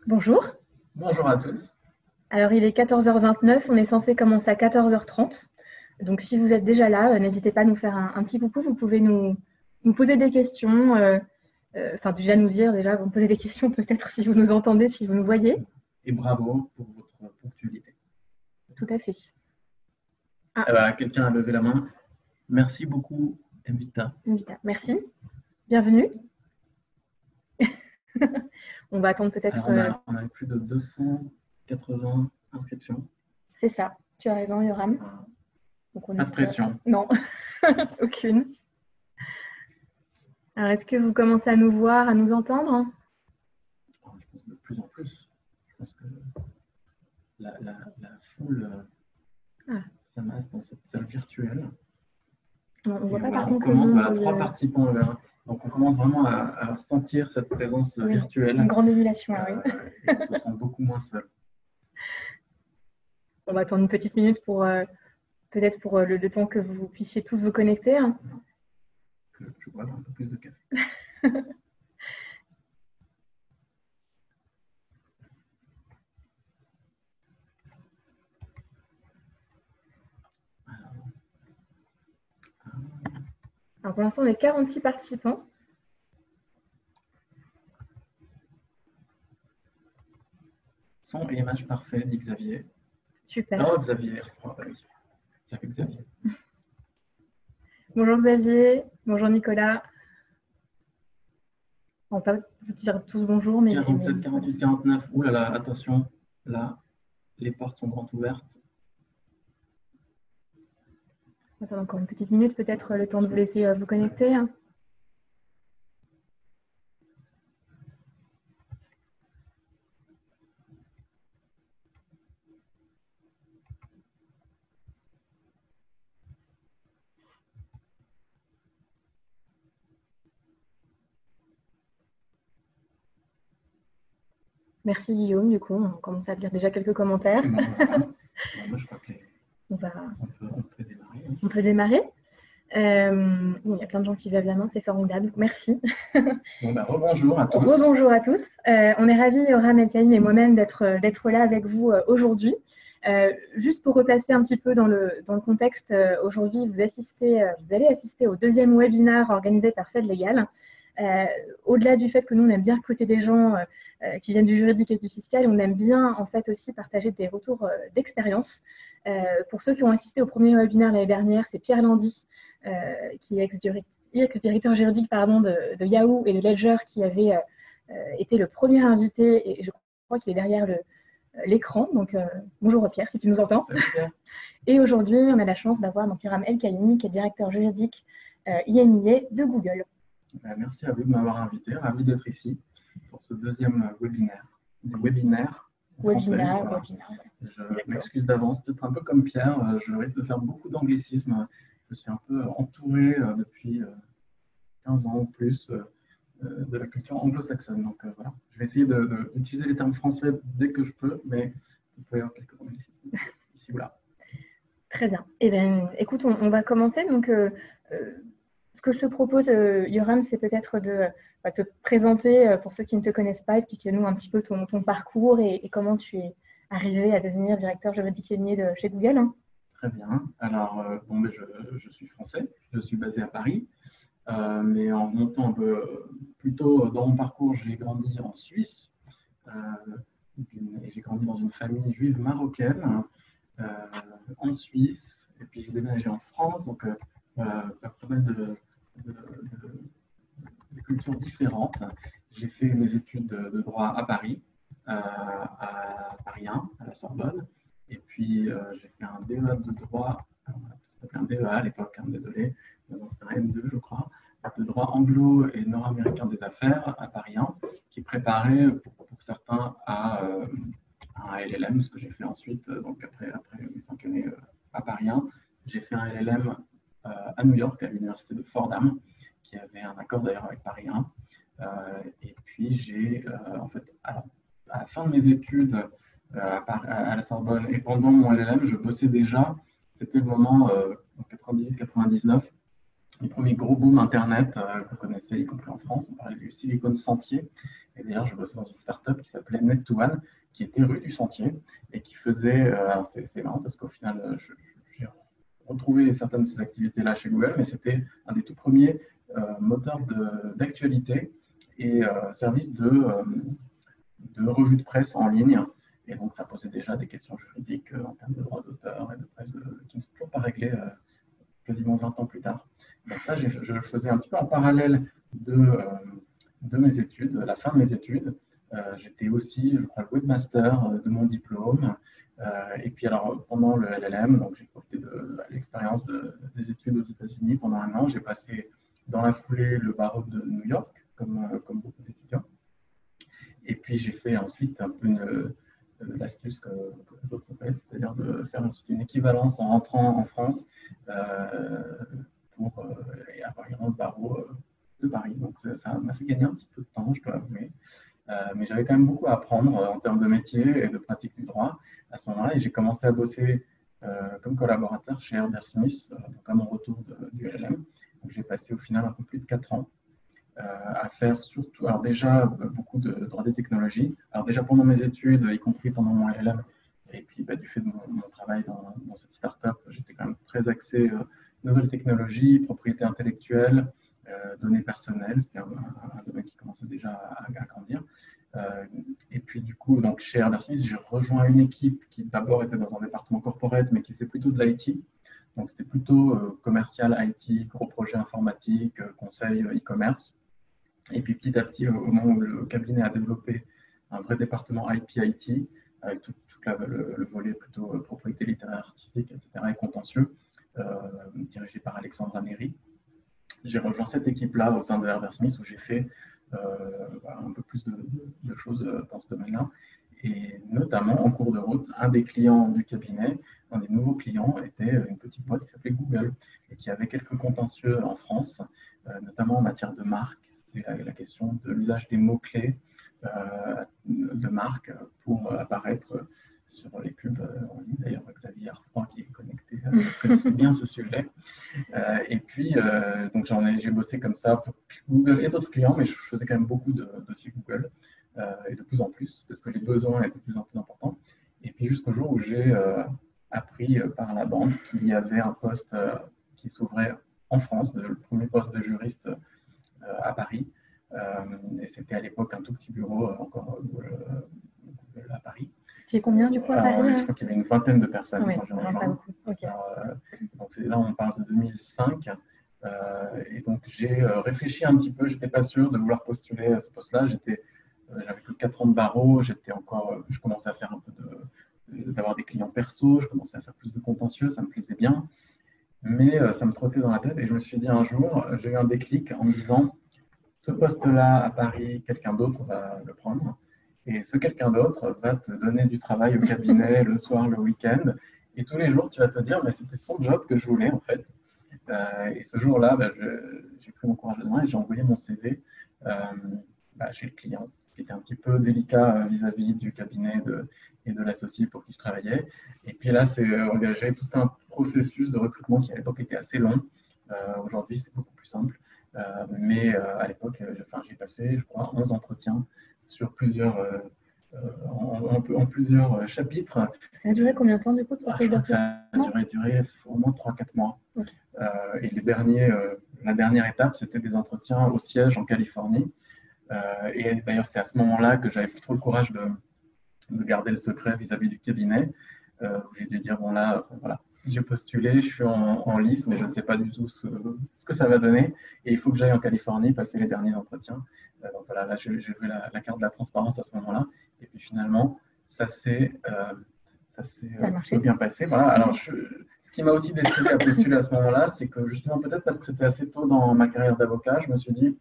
Bonjour. Bonjour à tous. Alors, il est 14h29, on est censé commencer à 14h30. Donc, si vous êtes déjà là, n'hésitez pas à nous faire un petit coucou. Vous pouvez nous poser des questions, enfin déjà nous dire, déjà, vous me posez des questions peut-être si vous nous entendez, si vous nous voyez. Et bravo pour votre ponctualité. Tout à fait. Ah. Voilà, quelqu'un a levé la main. Merci beaucoup, Invita. Merci. Bienvenue. On va attendre peut-être. On a plus de 280 inscriptions. C'est ça. Tu as raison, Yoram. Donc pas de pression. Non, aucune. Alors, est-ce que vous commencez à nous voir, à nous entendre? Je pense de plus en plus. Je pense que la foule s'amasse dans cette salle virtuelle. On voit pas par on contre. Commence, voilà, 3 participants. Donc on commence vraiment à ressentir cette présence virtuelle. Une grande émulation, oui. On se sent beaucoup moins seul. On va attendre une petite minute pour peut-être pour le temps que vous puissiez tous vous connecter. Je bois un peu plus de café. Alors pour l'instant, on est 46 participants. Son et image parfait, dit Xavier. Super. Oh, Xavier, oui. C'est Xavier. Bonjour Xavier, bonjour Nicolas. On va pas vous dire tous bonjour, mais... 47, 48, 49. Ouh là là, attention. Là, les portes sont grandes ouvertes. On va attendre encore une petite minute, peut-être le temps de vous laisser vous connecter. Merci Guillaume, du coup, on commence à lire déjà quelques commentaires. Bon, voilà. Bon, moi, je crois que on peut démarrer. On peut démarrer. Il y a plein de gens qui lèvent la main, c'est formidable. Merci. Bon, bah, rebonjour à tous. Rebonjour à tous. On est ravis, Yoram, Elkaïm et moi-même, d'être là avec vous aujourd'hui. Juste pour replacer un petit peu dans le contexte, aujourd'hui, vous allez assister au deuxième webinaire organisé par Fed Legal. Au-delà du fait que nous, on aime bien recruter des gens qui viennent du juridique et du fiscal, on aime bien en fait aussi partager des retours d'expérience. Pour ceux qui ont assisté au premier webinaire l'année dernière, c'est Pierre Landy, qui est ex-directeur juridique de Yahoo et de Ledger, qui avait été le premier invité, et je crois qu'il est derrière l'écran. Donc, bonjour Pierre, si tu nous entends. Et aujourd'hui, on a la chance d'avoir Yoram Elkaïm, qui est directeur juridique IMIA de Google. Merci à vous de m'avoir invité, ravi d'être ici pour ce deuxième webinaire. Webinaire. Je m'excuse d'avance, peut-être un peu comme Pierre, je risque de faire beaucoup d'anglicisme. Je suis un peu entouré depuis 15 ans ou plus de la culture anglo-saxonne. Donc voilà, je vais essayer d'utiliser les termes français dès que je peux, mais il peut y avoir quelques anglicismes ici ou là. Très bien. Eh bien, écoute, on va commencer. Donc, ce que je te propose, Yoram, c'est peut-être de te présenter pour ceux qui ne te connaissent pas. Explique-nous un petit peu ton parcours et comment tu es arrivé à devenir directeur juridique de chez Google. Très bien. Alors, je suis français, je suis basé à Paris, mais en remontant un peu plus tôt dans mon parcours, j'ai grandi en Suisse. J'ai grandi dans une famille juive marocaine en Suisse, et puis j'ai déménagé en France, donc pas mal de cultures différentes. J'ai fait mes études de droit à Paris, à Paris 1, à la Sorbonne. Et puis, j'ai fait un DEA de droit, ça s'appelait un DEA à l'époque, désolé, c'était un M2, je crois, de droit anglo et nord-américain des affaires à Paris 1, qui préparait pour certains à un LLM, ce que j'ai fait ensuite, donc après mes 5 années à Paris 1. J'ai fait un LLM à New York, à l'université de Fordham, qui avait un accord d'ailleurs avec Paris 1. Et puis, j'ai, en fait, à la fin de mes études, à la Sorbonne et pendant mon LLM, je bossais déjà c'était le moment, en 98-99, les premiers gros booms Internet qu'on connaissait, y compris en France. On parlait du Silicon Sentier. Et d'ailleurs, je bossais dans une startup qui s'appelait Net2One, qui était rue du Sentier et qui faisait. Alors c'est marrant parce qu'au final, j'ai retrouvé certaines de ces activités-là chez Google, mais c'était un des tout premiers moteurs d'actualité et services de revue de presse en ligne. Et donc, ça posait déjà des questions juridiques en termes de droits d'auteur et de presse qui ne sont toujours pas réglées quasiment 20 ans plus tard. Donc ça, je le faisais un petit peu en parallèle de mes études, de la fin de mes études. J'étais aussi, je crois, le webmaster de mon diplôme. Et puis alors, pendant le LLM, donc j'ai profité de l'expérience des études aux États-Unis pendant un an. J'ai passé dans la foulée le barreau de New York, comme beaucoup d'étudiants. Et puis j'ai fait ensuite un peu l'astuce que d'autres ont fait, c'est-à-dire de faire une équivalence en rentrant en France pour avoir le barreau de Paris. Donc ça m'a fait gagner un petit peu de temps, je dois avouer. Mais j'avais quand même beaucoup à apprendre en termes de métier et de pratique du droit à ce moment-là. Et j'ai commencé à bosser comme collaborateur chez Herbert Smith, donc à mon retour du LLM. Donc j'ai passé au final un peu plus de 4 ans à faire surtout, alors déjà beaucoup de droit des technologies. Alors déjà pendant mes études, y compris pendant mon LLM, et puis du fait de mon travail dans cette startup, j'étais quand même très axé nouvelles technologies, propriété intellectuelle, données personnelles. C'était un domaine qui commençait déjà à grandir. Et puis du coup, donc, chez Herbert Smith, j'ai rejoint une équipe qui d'abord était dans un département corporate, mais qui faisait plutôt de l'IT. Donc c'était plutôt commercial, IT, gros projets informatiques, conseil, e-commerce. Et puis petit à petit, au moment où le cabinet a développé un vrai département IP-IT, avec tout le volet plutôt propriété littéraire, artistique, etc., et contentieux, dirigé par Alexandre Améry, j'ai rejoint cette équipe-là au sein de Herbert Smith où j'ai fait un peu plus de choses dans ce domaine-là. Et notamment, en cours de route, un des clients du cabinet, un des nouveaux clients, était une petite boîte qui s'appelait Google et qui avait quelques contentieux en France, notamment en matière de marque. C'est la question de l'usage des mots-clés de marque pour apparaître sur les pubs en ligne. D'ailleurs, Xavier Arfroy, qui est connecté, connaissait bien ce sujet. Et puis, donc j'ai bossé comme ça pour Google et d'autres clients, mais je faisais quand même beaucoup de dossiers Google, et de plus en plus, parce que les besoins étaient de plus en plus importants. Et puis jusqu'au jour où j'ai appris par la bande qu'il y avait un poste qui s'ouvrait en France, le premier poste de juriste à Paris. Et c'était à l'époque un tout petit bureau encore à Paris. C'est combien du coup à Paris? Je crois qu'il y avait une vingtaine de personnes Oui, quand j'ai rejoint. Okay. Donc là, on parle de 2005. Et donc j'ai réfléchi un petit peu. Je n'étais pas sûr de vouloir postuler à ce poste-là. J'avais que 4 ans de barreau. Je commençais à faire un peu d'avoir des clients perso. Je commençais à faire plus de contentieux. Ça me plaisait bien. Mais ça me trottait dans la tête. Et je me suis dit un jour, j'ai eu un déclic en me disant, ce poste-là à Paris, quelqu'un d'autre va le prendre. Et ce quelqu'un d'autre va te donner du travail au cabinet le soir, le week-end. Et tous les jours, tu vas te dire, mais c'était son job que je voulais en fait. Et ce jour-là, j'ai pris mon courage à deux mains et j'ai envoyé mon CV chez le client, qui était un petit peu délicat vis-à-vis du cabinet et de l'associé pour qui je travaillais. Et puis là, c'est engagé tout un processus de recrutement qui à l'époque était assez long. Aujourd'hui, c'est beaucoup plus simple. Mais à l'époque, j'ai passé, je crois, 11 entretiens sur en plusieurs chapitres. Ça a duré combien de temps du coup pour ça a duré au moins 3-4 mois. Okay. Et la dernière étape, c'était des entretiens au siège en Californie. Et d'ailleurs, c'est à ce moment-là que j'avais plus trop le courage de garder le secret vis-à-vis du cabinet. Où j'ai dû dire, bon là, voilà, j'ai postulé, je suis en lice, mais je ne sais pas du tout ce que ça va donner. Et il faut que j'aille en Californie passer les derniers entretiens. Donc voilà, là, j'ai joué la carte de la transparence à ce moment-là. Et puis finalement, ça s'est bien passé. Voilà. Alors, ce qui m'a aussi décidé à postuler à ce moment-là, c'est que justement, peut-être parce que c'était assez tôt dans ma carrière d'avocat, je me suis dit,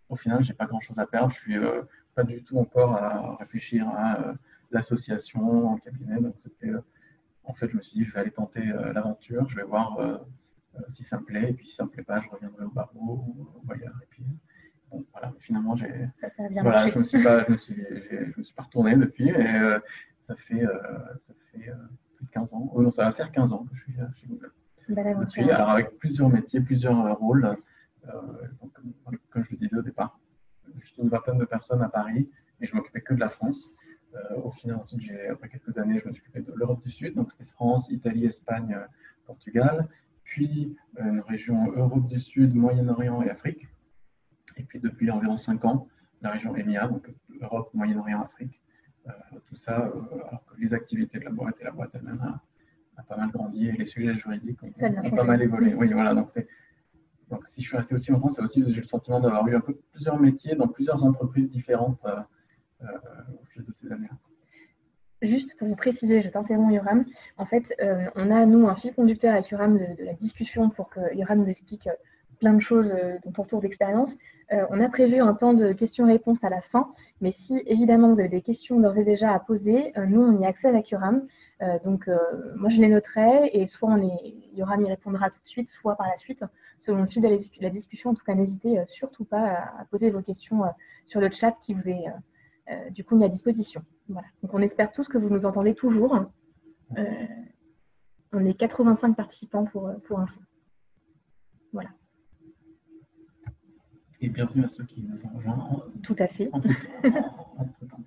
au final, je n'ai pas grand-chose à perdre. Je ne suis pas du tout encore à réfléchir à l'association, en cabinet. Donc, en fait, je me suis dit, je vais aller tenter l'aventure, je vais voir si ça me plaît. Et puis, si ça ne me plaît pas, je reviendrai au barreau ou au voyage. Et puis, bon, voilà, finalement, je ne me suis pas retourné depuis. Et ça fait plus de 15 ans. Oh non, ça va faire 15 ans que je suis chez Google. belle aventure. depuis. Alors avec plusieurs métiers, plusieurs rôles. Donc, comme je le disais au départ, juste une vingtaine de personnes à Paris et je m'occupais que de la France. Au final, ensuite, après quelques années, je me suis occupé de l'Europe du Sud, donc c'était France, Italie, Espagne, Portugal, puis une région Europe du Sud, Moyen-Orient et Afrique. Et puis depuis environ 5 ans, la région EMEA, donc Europe, Moyen-Orient, Afrique. Tout ça, alors que les activités de la boîte et la boîte elle-même a pas mal grandi et les sujets juridiques ont pas mal évolué. Oui, voilà, donc si je suis resté aussi en France, c'est aussi j'ai le sentiment d'avoir eu un peu plusieurs métiers dans plusieurs entreprises différentes au fil de ces années-là. Juste pour vous préciser, je t'interromps Yoram, en fait, on a nous un fil conducteur avec Yoram de la discussion pour que Yoram nous explique plein de choses dans ton tour d'expérience. On a prévu un temps de questions-réponses à la fin, mais si évidemment vous avez des questions d'ores et déjà à poser, nous on y a accès avec Yoram. Donc moi je les noterai et soit Yoram y répondra tout de suite, soit par la suite, selon le fil de la discussion. En tout cas, n'hésitez surtout pas à poser vos questions sur le chat qui vous est du coup mis à disposition. Voilà. Donc on espère tous que vous nous entendez toujours. On est 85 participants pour info. Voilà. Et bienvenue à ceux qui nous ont rejoints. Tout à fait. Entre-temps.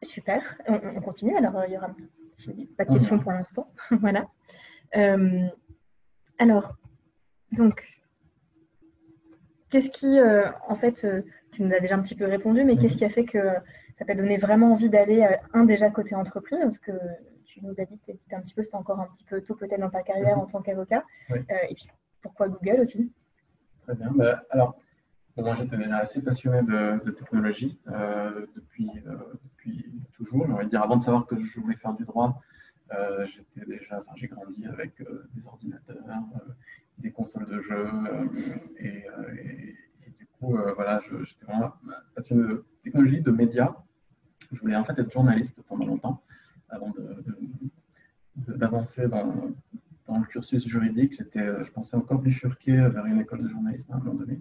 Super. On continue alors, Yoram. Pas de questions pour l'instant. Voilà. Alors, donc, qu'est-ce qui, en fait, tu nous as déjà un petit peu répondu, mais qu'est-ce qui a fait que ça t'a donné vraiment envie d'aller, déjà côté entreprise, parce que tu nous as dit que c'était un petit peu, c'était encore un petit peu tôt peut-être dans ta carrière en tant qu'avocat. Oui. Et puis, pourquoi Google aussi? Très bien. Alors, moi, j'étais déjà assez passionné de technologie depuis toujours. On va dire, avant de savoir que je voulais faire du droit, j'ai grandi avec des ordinateurs, des consoles de jeux, et du coup, voilà, j'étais vraiment passionné de technologie, de médias. Je voulais en fait être journaliste pendant longtemps, avant d'avancer dans le cursus juridique. Je pensais encore bifurquer vers une école de journalisme à un moment donné.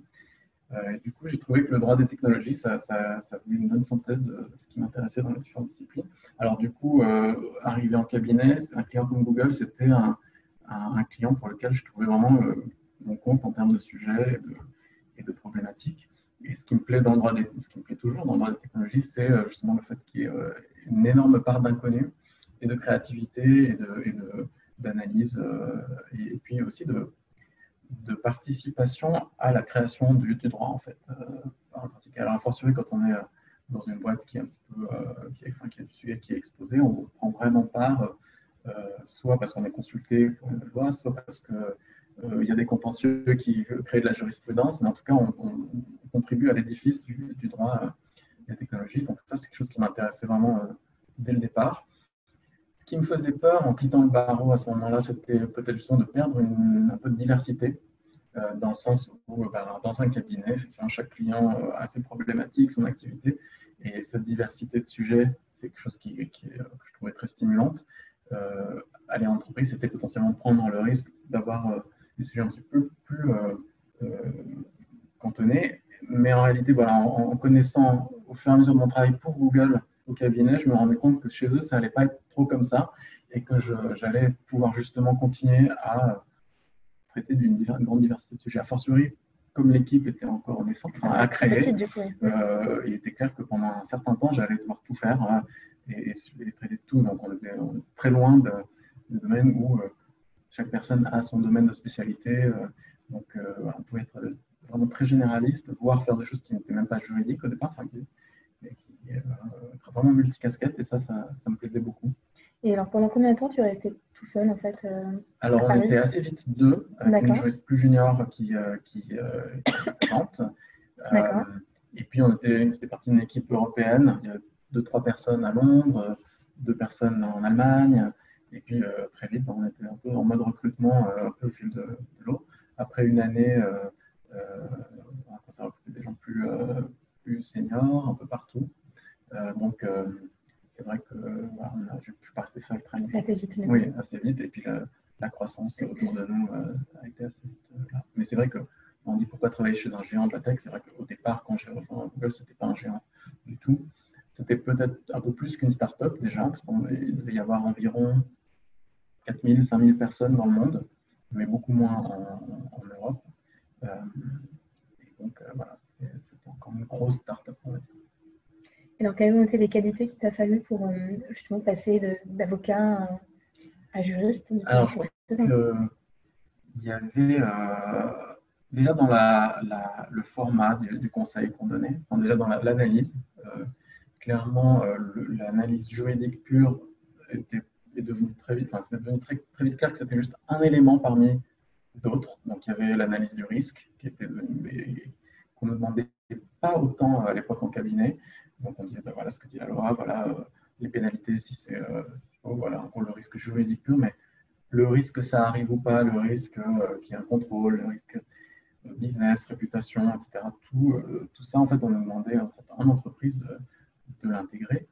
Du coup, j'ai trouvé que le droit des technologies, ça faisait une bonne synthèse de ce qui m'intéressait dans les différentes disciplines. Alors du coup, arrivé en cabinet, un client comme Google, c'était un client pour lequel je trouvais vraiment mon compte en termes de sujets et de problématiques. Et ce qui me plaît ce qui me plaît toujours dans le droit des technologies, c'est justement le fait qu'il y ait une énorme part d'inconnu et de créativité et d'analyse, et puis aussi de participation à la création du droit, en fait. Alors, a fortiori, quand on est dans une boîte qui est un petit peu, qui a du sujet qui est exposé, on prend vraiment part, soit parce qu'on est consulté pour une loi, soit parce qu'il y a des contentieux qui créent de la jurisprudence, mais en tout cas, on contribue à l'édifice du droit des technologies. Donc ça, c'est quelque chose qui m'intéressait vraiment dès le départ. Ce qui me faisait peur en quittant le barreau à ce moment-là, c'était peut-être justement de perdre un peu de diversité, dans le sens où dans un cabinet, effectivement, chaque client a ses problématiques, son activité, et cette diversité de sujets, c'est quelque chose que je trouvais très stimulante. Aller en entreprise, c'était potentiellement prendre le risque d'avoir des sujets un petit peu plus cantonnés, mais en réalité, voilà, en connaissant au fur et à mesure de mon travail pour Google au cabinet, je me rendais compte que chez eux, ça n'allait pas être trop comme ça et que j'allais pouvoir justement continuer à traiter d'une grande diversité de sujets. A fortiori, comme l'équipe était encore naissante, à créer, il était clair que pendant un certain temps, j'allais devoir tout faire et traiter de tout. Donc, on était très loin de domaines où chaque personne a son domaine de spécialité. Donc, on pouvait être vraiment très généraliste, voire faire des choses qui n'étaient même pas juridiques au départ, qui vraiment multicasquette, et ça me plaisait beaucoup. Et alors, pendant combien de temps tu es resté tout seul, en fait Alors, on était assez vite deux, avec une juriste plus junior qui présente. Et puis, on était partie d'une équipe européenne. Il y a 2-3 personnes à Londres, 2 personnes en Allemagne. Et puis, très vite, on était un peu en mode recrutement, un peu au fil de l'eau. Après une année, on a commencé à recruter des gens plus seniors, un peu partout. Donc, c'est vrai que je ne suis pas resté sur le train. Ça fait vite. Oui, assez vite. Et puis, la croissance autour de nous a été assez vite là. Mais c'est vrai qu'on dit pourquoi travailler chez un géant de la tech. C'est vrai qu'au départ, quand j'ai rejoint Google, ce n'était pas un géant du tout. C'était peut-être un peu plus qu'une start-up déjà, parce qu'il devait y avoir environ 4 000, 5 000 personnes dans le monde, mais beaucoup moins en Europe. Et donc, voilà, c'était encore une grosse start-up, on va dire. Alors, quelles ont été les qualités qu'il t'a fallu pour justement passer d'avocat à juriste? Alors, je pense qu'il y avait déjà dans le format du conseil qu'on donnait, enfin, déjà dans l'analyse, clairement, l'analyse juridique pure est devenue très vite, enfin, c'est devenu très vite clair que c'était juste un élément parmi d'autres. Donc, il y avait l'analyse du risque qui était qu'on ne demandait pas autant à l'époque en cabinet. Donc, on disait, ben, voilà ce que dit la loi, voilà les pénalités si c'est voilà, pour le risque juridique pur, mais le risque que ça arrive ou pas, le risque qu'il y ait un contrôle, le risque business, réputation, etc. Tout ça, en fait, on nous demandait en entreprise de l'intégrer.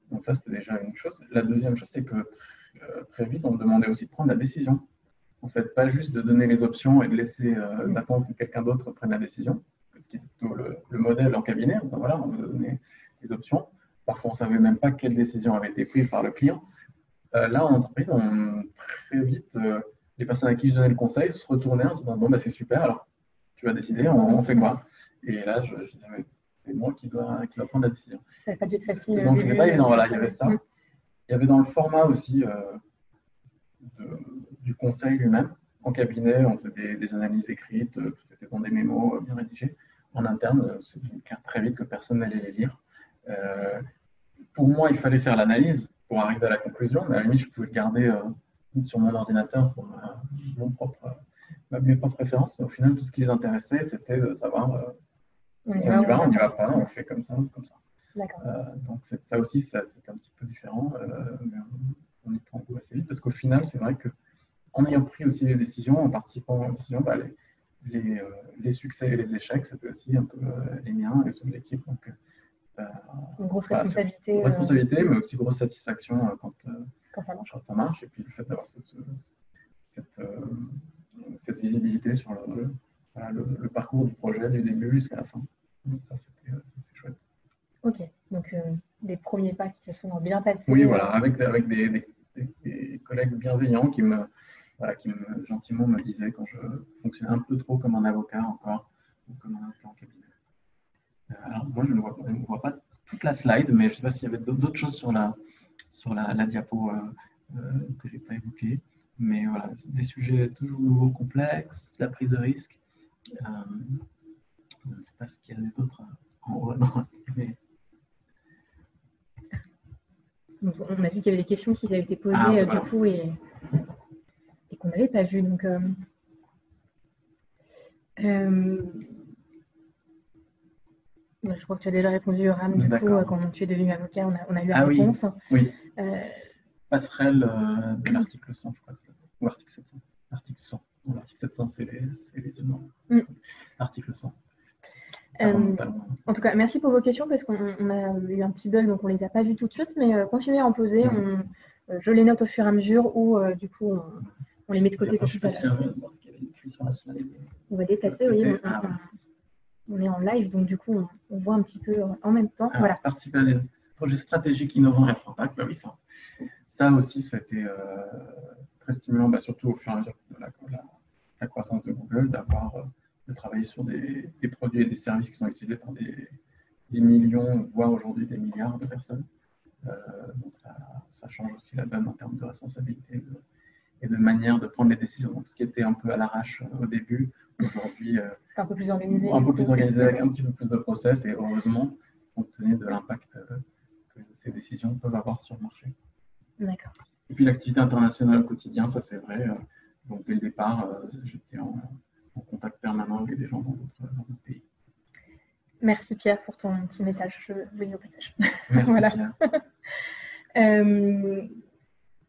Donc ça, c'était déjà une chose. La deuxième chose, c'est que très vite, on me demandait aussi de prendre la décision. En fait, pas juste de donner les options et de laisser d'attendre que quelqu'un d'autre prenne la décision, ce qui est plutôt le modèle en cabinet. Donc, voilà, on nous donnait des options. Parfois, on ne savait même pas quelle décision avait été prise par le client. Là, en entreprise, très vite, les personnes à qui je donnais le conseil se retournaient en se disant, bon, bah, c'est super, alors tu vas décider, on fait quoi? Et là, je disais, c'est moi qui dois prendre la décision. Ça n'a pas dû être facile. Donc, ce n'est pas évident, voilà, il y avait ça. Il y avait dans le format aussi du conseil lui-même. En cabinet, on faisait des analyses écrites, c'était dans des mémos bien rédigés. En interne, c'est clair très vite que personne n'allait les lire. Pour moi, il fallait faire l'analyse pour arriver à la conclusion, mais à la limite, je pouvais le garder sur mon ordinateur pour mes propres références. Mais au final, tout ce qui les intéressait, c'était de savoir on y va pas, on fait comme ça, comme ça. Donc ça aussi, c'est un petit peu différent, mais on y prend goût assez vite, parce qu'au final, c'est vrai qu'en ayant pris aussi les décisions, en participant aux décisions, bah, les succès et les échecs, c'était aussi un peu les miens, les ceux de l'équipe. Donc, une grosse responsabilité. Grosse responsabilité, mais aussi grosse satisfaction quand ça marche. Et puis le fait d'avoir cette visibilité sur le parcours du projet, du début jusqu'à la fin. Donc ça, c'est chouette. Ok, donc des premiers pas qui se sont bien passés. Oui, voilà, avec des collègues bienveillants qui gentiment me disaient quand je fonctionnais un peu trop comme un avocat encore, ou comme un avocat en cabinet. Alors moi, je ne vois pas toute la slide, mais je ne sais pas s'il y avait d'autres choses sur la diapo que je n'ai pas évoquées. Mais voilà, des sujets toujours nouveaux, complexes, la prise de risque. Je ne sais pas ce qu'il y a d'autre en haut. Mais... Donc, on a vu qu'il y avait des questions qui avaient été posées du coup et qu'on n'avait pas vues. Donc, je crois que tu as déjà répondu, Yoram, du coup, quand tu es devenu avocat, on a eu la réponse. Oui. Passerelle de l'article 100, je crois, ou l'article 700. L'article 100. L'article 700, c'est les humains. L'article 100. En tout cas, merci pour vos questions, parce qu'on a eu un petit bug, donc on ne les a pas vues tout de suite, mais continuez à en poser. Je les note au fur et à mesure, ou du coup, on les met de côté pour tout à l'heure. On va déplacer, oui. On est en live, donc du coup, on voit un petit peu en même temps. Voilà. Participer à des projets stratégiques innovants et à fort impact, bah oui, ça aussi, ça a été très stimulant, surtout au fur et à mesure de la croissance de Google, de travailler sur des produits et des services qui sont utilisés par des millions, voire aujourd'hui des milliards de personnes. Donc ça change aussi la donne en termes de responsabilité et de manière de prendre les décisions. Donc, ce qui était un peu à l'arrache au début, aujourd'hui, un peu plus organisé. Un peu plus organisé, avec un petit peu plus de process, et heureusement, compte tenu de l'impact que ces décisions peuvent avoir sur le marché. D'accord. Et puis l'activité internationale au quotidien, ça c'est vrai. Donc dès le départ, j'étais en contact permanent avec des gens dans d'autres pays. Merci Pierre pour ton petit message. Je vais lire au passage. Merci voilà. Pierre.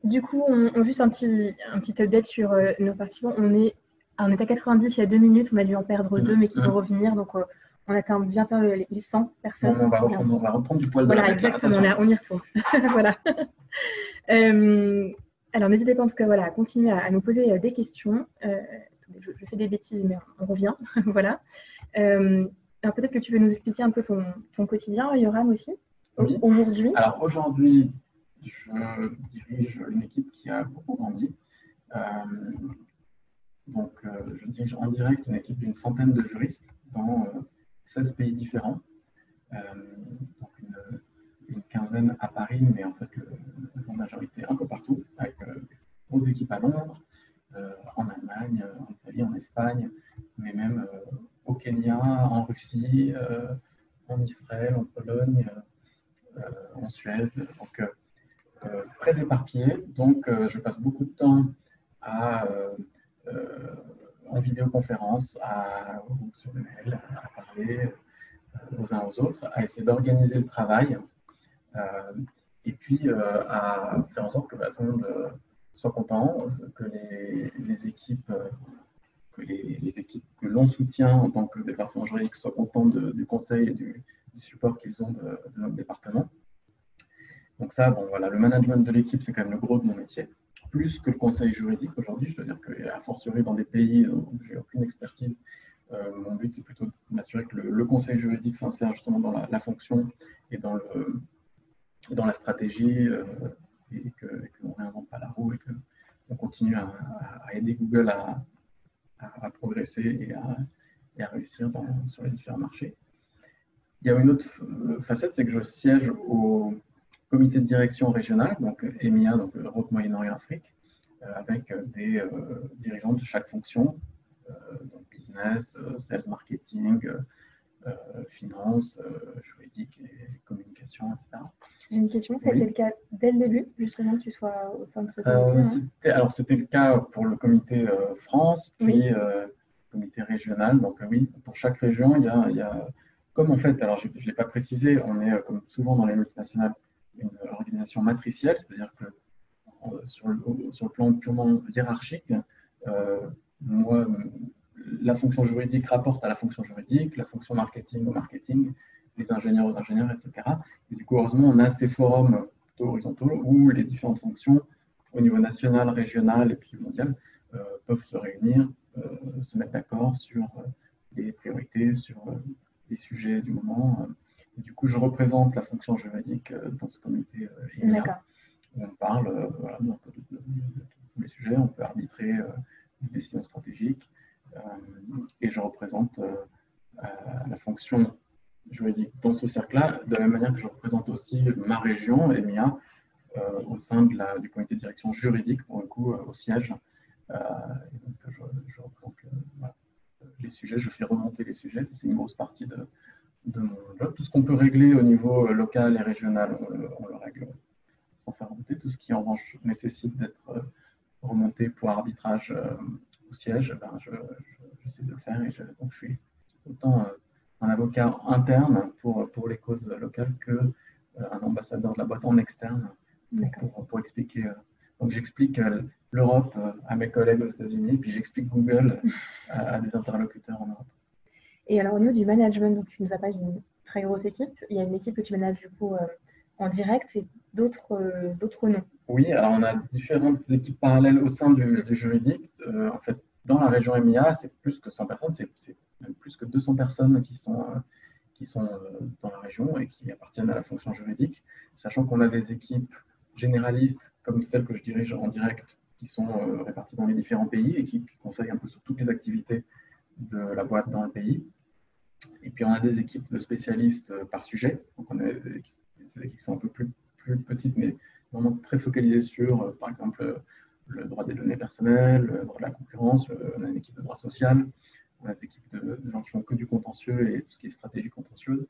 Du coup, on juste un petit update sur nos participants. On est à 90 il y a 2 minutes. On a dû en perdre 2, mais qui vont revenir. Donc, on atteint bientôt les 100 personnes. Bon, on va reprendre du poil de la bête. Voilà, exactement. On y retourne. Voilà. Alors, n'hésitez pas en tout cas à continuer à nous poser des questions. Je fais des bêtises, mais on revient. Voilà. Alors, peut-être que tu veux nous expliquer un peu ton quotidien, Yoram, aussi, oui. Aujourd'hui. Alors, aujourd'hui, je dirige une équipe qui a beaucoup grandi. Donc, je dirige en direct une équipe d'une centaine de juristes dans 16 pays différents. Donc une quinzaine à Paris, mais en fait, en majorité un peu partout, avec des grosses équipes à Londres, en Allemagne, en Italie, en Espagne, mais même au Kenya, en Russie, en Israël, en Pologne, en Suède. Donc, très éparpillé. Donc, je passe beaucoup de temps en vidéoconférence, ou sur le mail, à parler aux uns aux autres, à essayer d'organiser le travail et puis à faire en sorte que tout le monde soit content, que les équipes que l'on soutient en tant que département juridique soient contents du conseil et du support qu'ils ont de notre département. Donc ça, bon, voilà, le management de l'équipe, c'est quand même le gros de mon métier, plus que le conseil juridique aujourd'hui. Je dois dire qu'à fortiori dans des pays où j'ai aucune expertise, mon but, c'est plutôt de m'assurer que le conseil juridique s'insère justement dans la fonction et dans la stratégie et qu'on ne réinvente pas la roue et qu'on continue à aider Google à progresser et à réussir sur les différents marchés. Il y a une autre facette, c'est que je siège au comité de direction régional, donc EMEA, donc Europe, Moyen-Orient, Afrique, avec des dirigeants de chaque fonction, donc business, sales, marketing, finance, juridique et communication, etc. J'ai une question, c'était le cas dès le début, justement, que tu sois au sein de ce comité Alors, c'était le cas pour le comité France, puis comité régional. Donc, oui, pour chaque région, il y a comme en fait, alors je ne l'ai pas précisé, on est, comme souvent dans les multinationales, une organisation matricielle, c'est-à-dire que sur le plan purement hiérarchique, moi, la fonction juridique rapporte à la fonction juridique, la fonction marketing au marketing, les ingénieurs aux ingénieurs, etc. Et du coup, heureusement, on a ces forums plutôt horizontaux où les différentes fonctions au niveau national, régional et puis mondial peuvent se réunir, se mettre d'accord sur les priorités, sur les sujets du moment. Et du coup, je représente la fonction juridique dans ce comité EMEA. On parle voilà, de tous les sujets, on peut arbitrer des décisions stratégiques et je représente la fonction juridique dans ce cercle-là, de la même manière que je représente aussi ma région, EMEA, au sein du comité de direction juridique, pour le coup, au siège. Et donc, je représente les sujets, je fais remonter les sujets, c'est une grosse partie de mon job. Tout ce qu'on peut régler au niveau local et régional, on le règle sans faire remonter. Tout ce qui, en revanche, nécessite d'être remonté pour arbitrage au siège, ben, j'essaie de le faire. Et donc, je suis autant un avocat interne pour les causes locales qu'un ambassadeur de la boîte en externe pour expliquer. Donc, j'explique l'Europe à mes collègues aux États-Unis, puis j'explique Google à des interlocuteurs en Europe. Et alors, au niveau du management, donc, tu nous as parlé d'une très grosse équipe. Il y a une équipe que tu manages du coup en direct et d'autres non. Oui, alors on a différentes équipes parallèles au sein du juridique. En fait, dans la région EMEA, c'est plus que 100 personnes, c'est même plus que 200 personnes qui sont dans la région et qui appartiennent à la fonction juridique, sachant qu'on a des équipes généralistes comme celles que je dirige en direct qui sont réparties dans les différents pays et qui conseillent un peu sur toutes les activités de la boîte dans le pays. Et puis on a des équipes de spécialistes par sujet, donc on a des équipes qui sont un peu plus petites, mais vraiment très focalisées sur, par exemple, le droit des données personnelles, le droit de la concurrence, on a une équipe de droit social, on a des équipes de gens qui font que du contentieux et tout ce qui est stratégie contentieuse.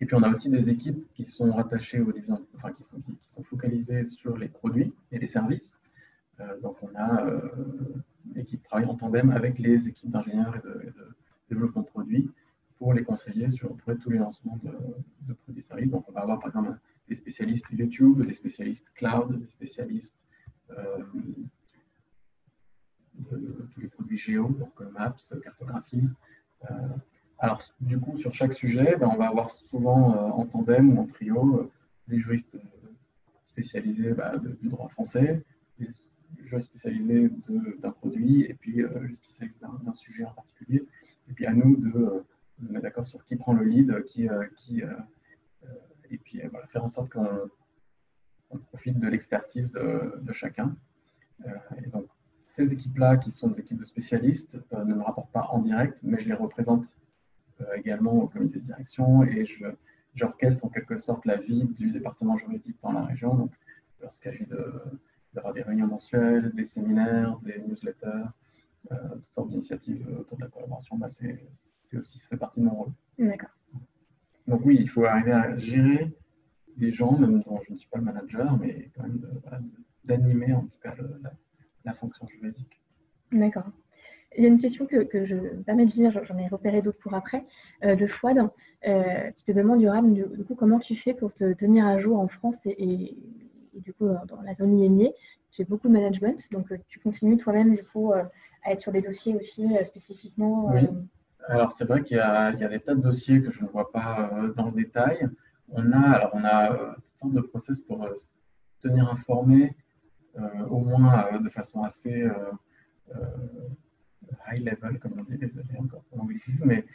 Et puis on a aussi des équipes qui sont rattachées aux divisions, enfin qui sont focalisées sur les produits et les services. Donc on a une équipe qui travaille en tandem avec les équipes d'ingénieurs et de développement de produits pour les conseiller sur tous les lancements de produits et services. Donc on va avoir par exemple des spécialistes YouTube, des spécialistes cloud, des spécialistes de tous les produits géo, donc Maps, cartographie. Alors du coup sur chaque sujet, on va avoir souvent en tandem ou en trio des juristes spécialisés du droit français, des juristes spécialisés d'un produit et puis les spécialistes d'un sujet en particulier. Et puis à nous de mettre d'accord sur qui prend le lead, et puis voilà, faire en sorte on profite de l'expertise de chacun. Et donc, ces équipes-là, qui sont des équipes de spécialistes, ne me rapportent pas en direct, mais je les représente également au comité de direction et j'orchestre en quelque sorte la vie du département juridique dans la région. Donc, lorsqu'il s'agit d'avoir des réunions mensuelles, des séminaires, des newsletters, toutes sortes d'initiatives autour de la collaboration, bah, ça fait partie de mon rôle. D'accord. Donc oui, il faut arriver à gérer des gens, même dont je ne suis pas le manager, mais quand même d'animer en tout cas la fonction juridique. D'accord. Il y a une question que je me permets de lire, j'en ai repéré d'autres pour après, de Fouad, qui te demande, Yoram, du coup, comment tu fais pour te tenir à jour en France et du coup, dans la zone IMIA. Tu fais beaucoup de management, donc tu continues toi-même, du coup, à être sur des dossiers aussi spécifiquement. Oui, alors c'est vrai qu'il y a des tas de dossiers que je ne vois pas dans le détail. On a toutes sortes de process pour se tenir informé, au moins de façon assez high level, comme on dit, désolé encore pour l'anglicisme, mais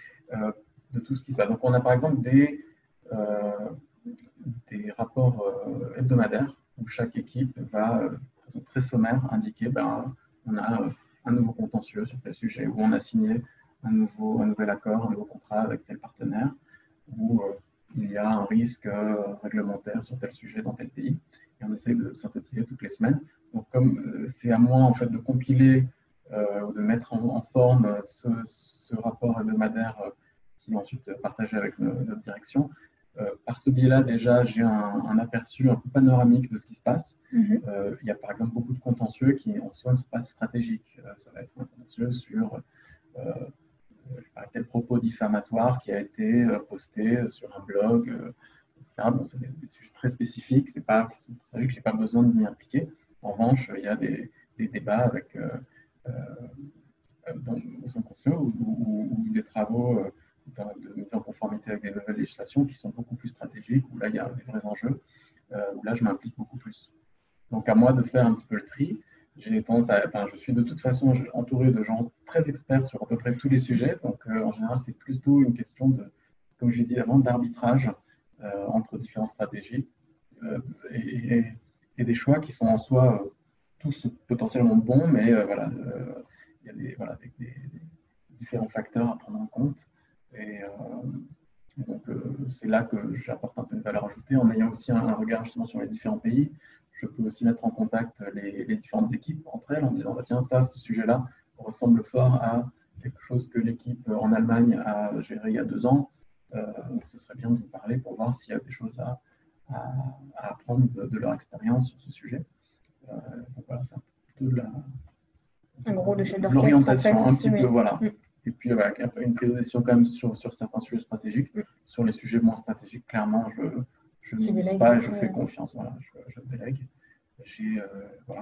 de tout ce qui se passe. Donc on a par exemple des rapports hebdomadaires où chaque équipe va, de façon très sommaire, indiquer on a un nouveau contentieux sur tel sujet, où on a signé un nouvel accord, un nouveau contrat avec tel partenaire, où il y a un risque réglementaire sur tel sujet dans tel pays. Et on essaie de synthétiser toutes les semaines. Donc comme c'est à moi en fait de compiler ou de mettre en forme ce rapport hebdomadaire qui est ensuite partagé avec notre direction, par ce biais-là, déjà, j'ai un aperçu un peu panoramique de ce qui se passe. Il y a par exemple beaucoup de contentieux qui en soi ne sont pas stratégiques. Ça va être un contentieux sur quel propos diffamatoire qui a été posté sur un blog, etc. Bon, c'est des sujets très spécifiques. C'est pour ça que je n'ai pas besoin de m'y impliquer. En revanche, il y a des débats avec au sein contentieux ou des travaux de mise en conformité avec des nouvelles législations qui sont beaucoup plus stratégiques, où là, il y a des vrais enjeux, où là, je m'implique beaucoup plus. Donc, à moi de faire un petit peu le tri. Je suis de toute façon entouré de gens très experts sur à peu près tous les sujets. Donc, en général, c'est plutôt une question comme je l'ai dit avant, d'arbitrage entre différentes stratégies et des choix qui sont en soi tous potentiellement bons, mais il y a des différents facteurs à prendre en compte. Et donc, c'est là que j'apporte un peu de valeur ajoutée en ayant aussi un regard justement sur les différents pays. Je peux aussi mettre en contact les différentes équipes entre elles en disant bah, tiens, ce sujet-là ressemble fort à quelque chose que l'équipe en Allemagne a géré il y a 2 ans. Ce serait bien de vous parler pour voir s'il y a des choses à apprendre de leur expérience sur ce sujet. Donc voilà, c'est un peu l'orientation, un petit peu, voilà. Et puis avec une prise de décision quand même sur certains sujets stratégiques. Sur les sujets moins stratégiques, clairement, je ne mise pas et je fais confiance. Voilà, je délègue.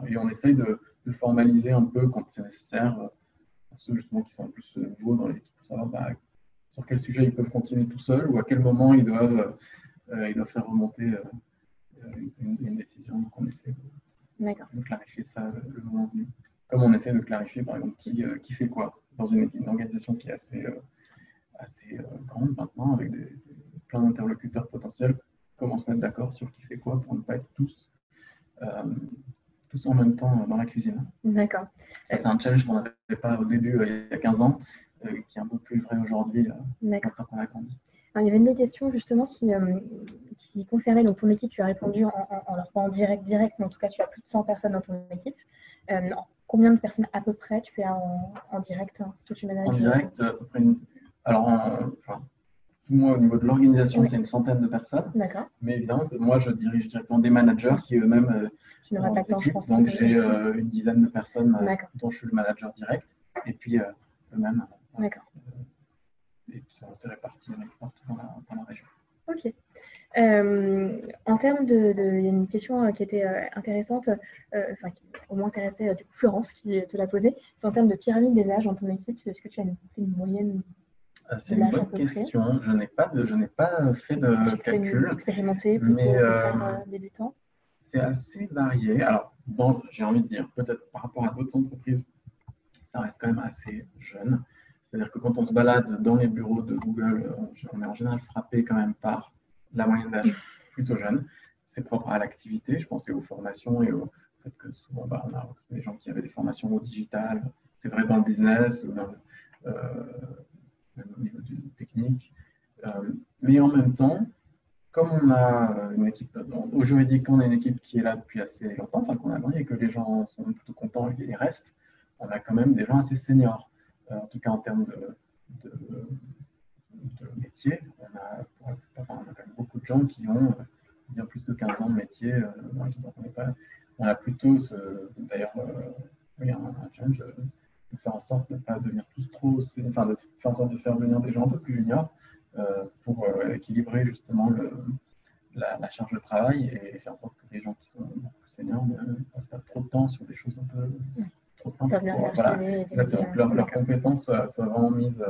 Et on essaye de formaliser un peu quand c'est nécessaire, ceux justement qui sont un peu plus nouveaux dans l'équipe, pour savoir sur quel sujet ils peuvent continuer tout seuls ou à quel moment ils doivent faire remonter une décision. Donc on essaie de clarifier ça le moment venu. Comme on essaie de clarifier par exemple qui fait quoi dans une organisation qui est assez grande maintenant, avec plein d'interlocuteurs potentiels, comment se mettre d'accord sur qui fait quoi pour ne pas être tous en même temps dans la cuisine. D'accord. C'est un challenge qu'on n'avait pas au début, il y a 15 ans, qui est un peu plus vrai aujourd'hui, maintenant qu'on a grandi. Alors, il y avait une des questions justement qui concernait donc, ton équipe. Tu as répondu en direct, mais en tout cas, tu as plus de 100 personnes dans ton équipe. Combien de personnes à peu près tu as en direct que tu manages? En direct, à peu près moi, au niveau de l'organisation, c'est une centaine de personnes. D'accord. Mais évidemment, moi, je dirige directement des managers qui eux-mêmes donc, j'ai une dizaine de personnes dont je suis le manager direct. Et puis, eux-mêmes. D'accord. Et puis, c'est réparti partout dans la région. Ok. En termes il y a une question qui était intéressante, qui au moins intéressait du coup Florence qui te l'a posée. C'est en termes de pyramide des âges dans ton équipe. Est-ce que tu as une moyenne? C'est une bonne question. Je n'ai pas fait de calcul. Expérimenté, plutôt débutant. C'est assez varié. Alors, j'ai envie de dire, peut-être par rapport à d'autres entreprises, ça reste quand même assez jeune. C'est-à-dire que quand on se balade dans les bureaux de Google, on est en général frappé quand même par la moyenne d'âge plutôt jeune. c'est propre à l'activité. Je pensais aux formations et au fait que souvent, on a des gens qui avaient des formations au digital. C'est vrai dans le business, même au niveau du technique. Mais en même temps, comme on a une équipe, au juridique, on a une équipe qui est là depuis assez longtemps, enfin qu'on a grandi et que les gens sont plutôt contents et restent, on a quand même des gens assez seniors. En tout cas, en termes de métier, on a quand même beaucoup de gens qui ont bien plus de 15 ans de métier. On a plutôt, d'ailleurs, un challenge de faire en sorte de ne pas devenir tous trop, enfin, de faire en sorte de faire venir des gens un peu plus juniors pour équilibrer justement la charge de travail et faire en sorte que des gens qui sont beaucoup plus seniors ne passent pas trop de temps sur des choses un peu trop simples. Leurs compétences soient vraiment mises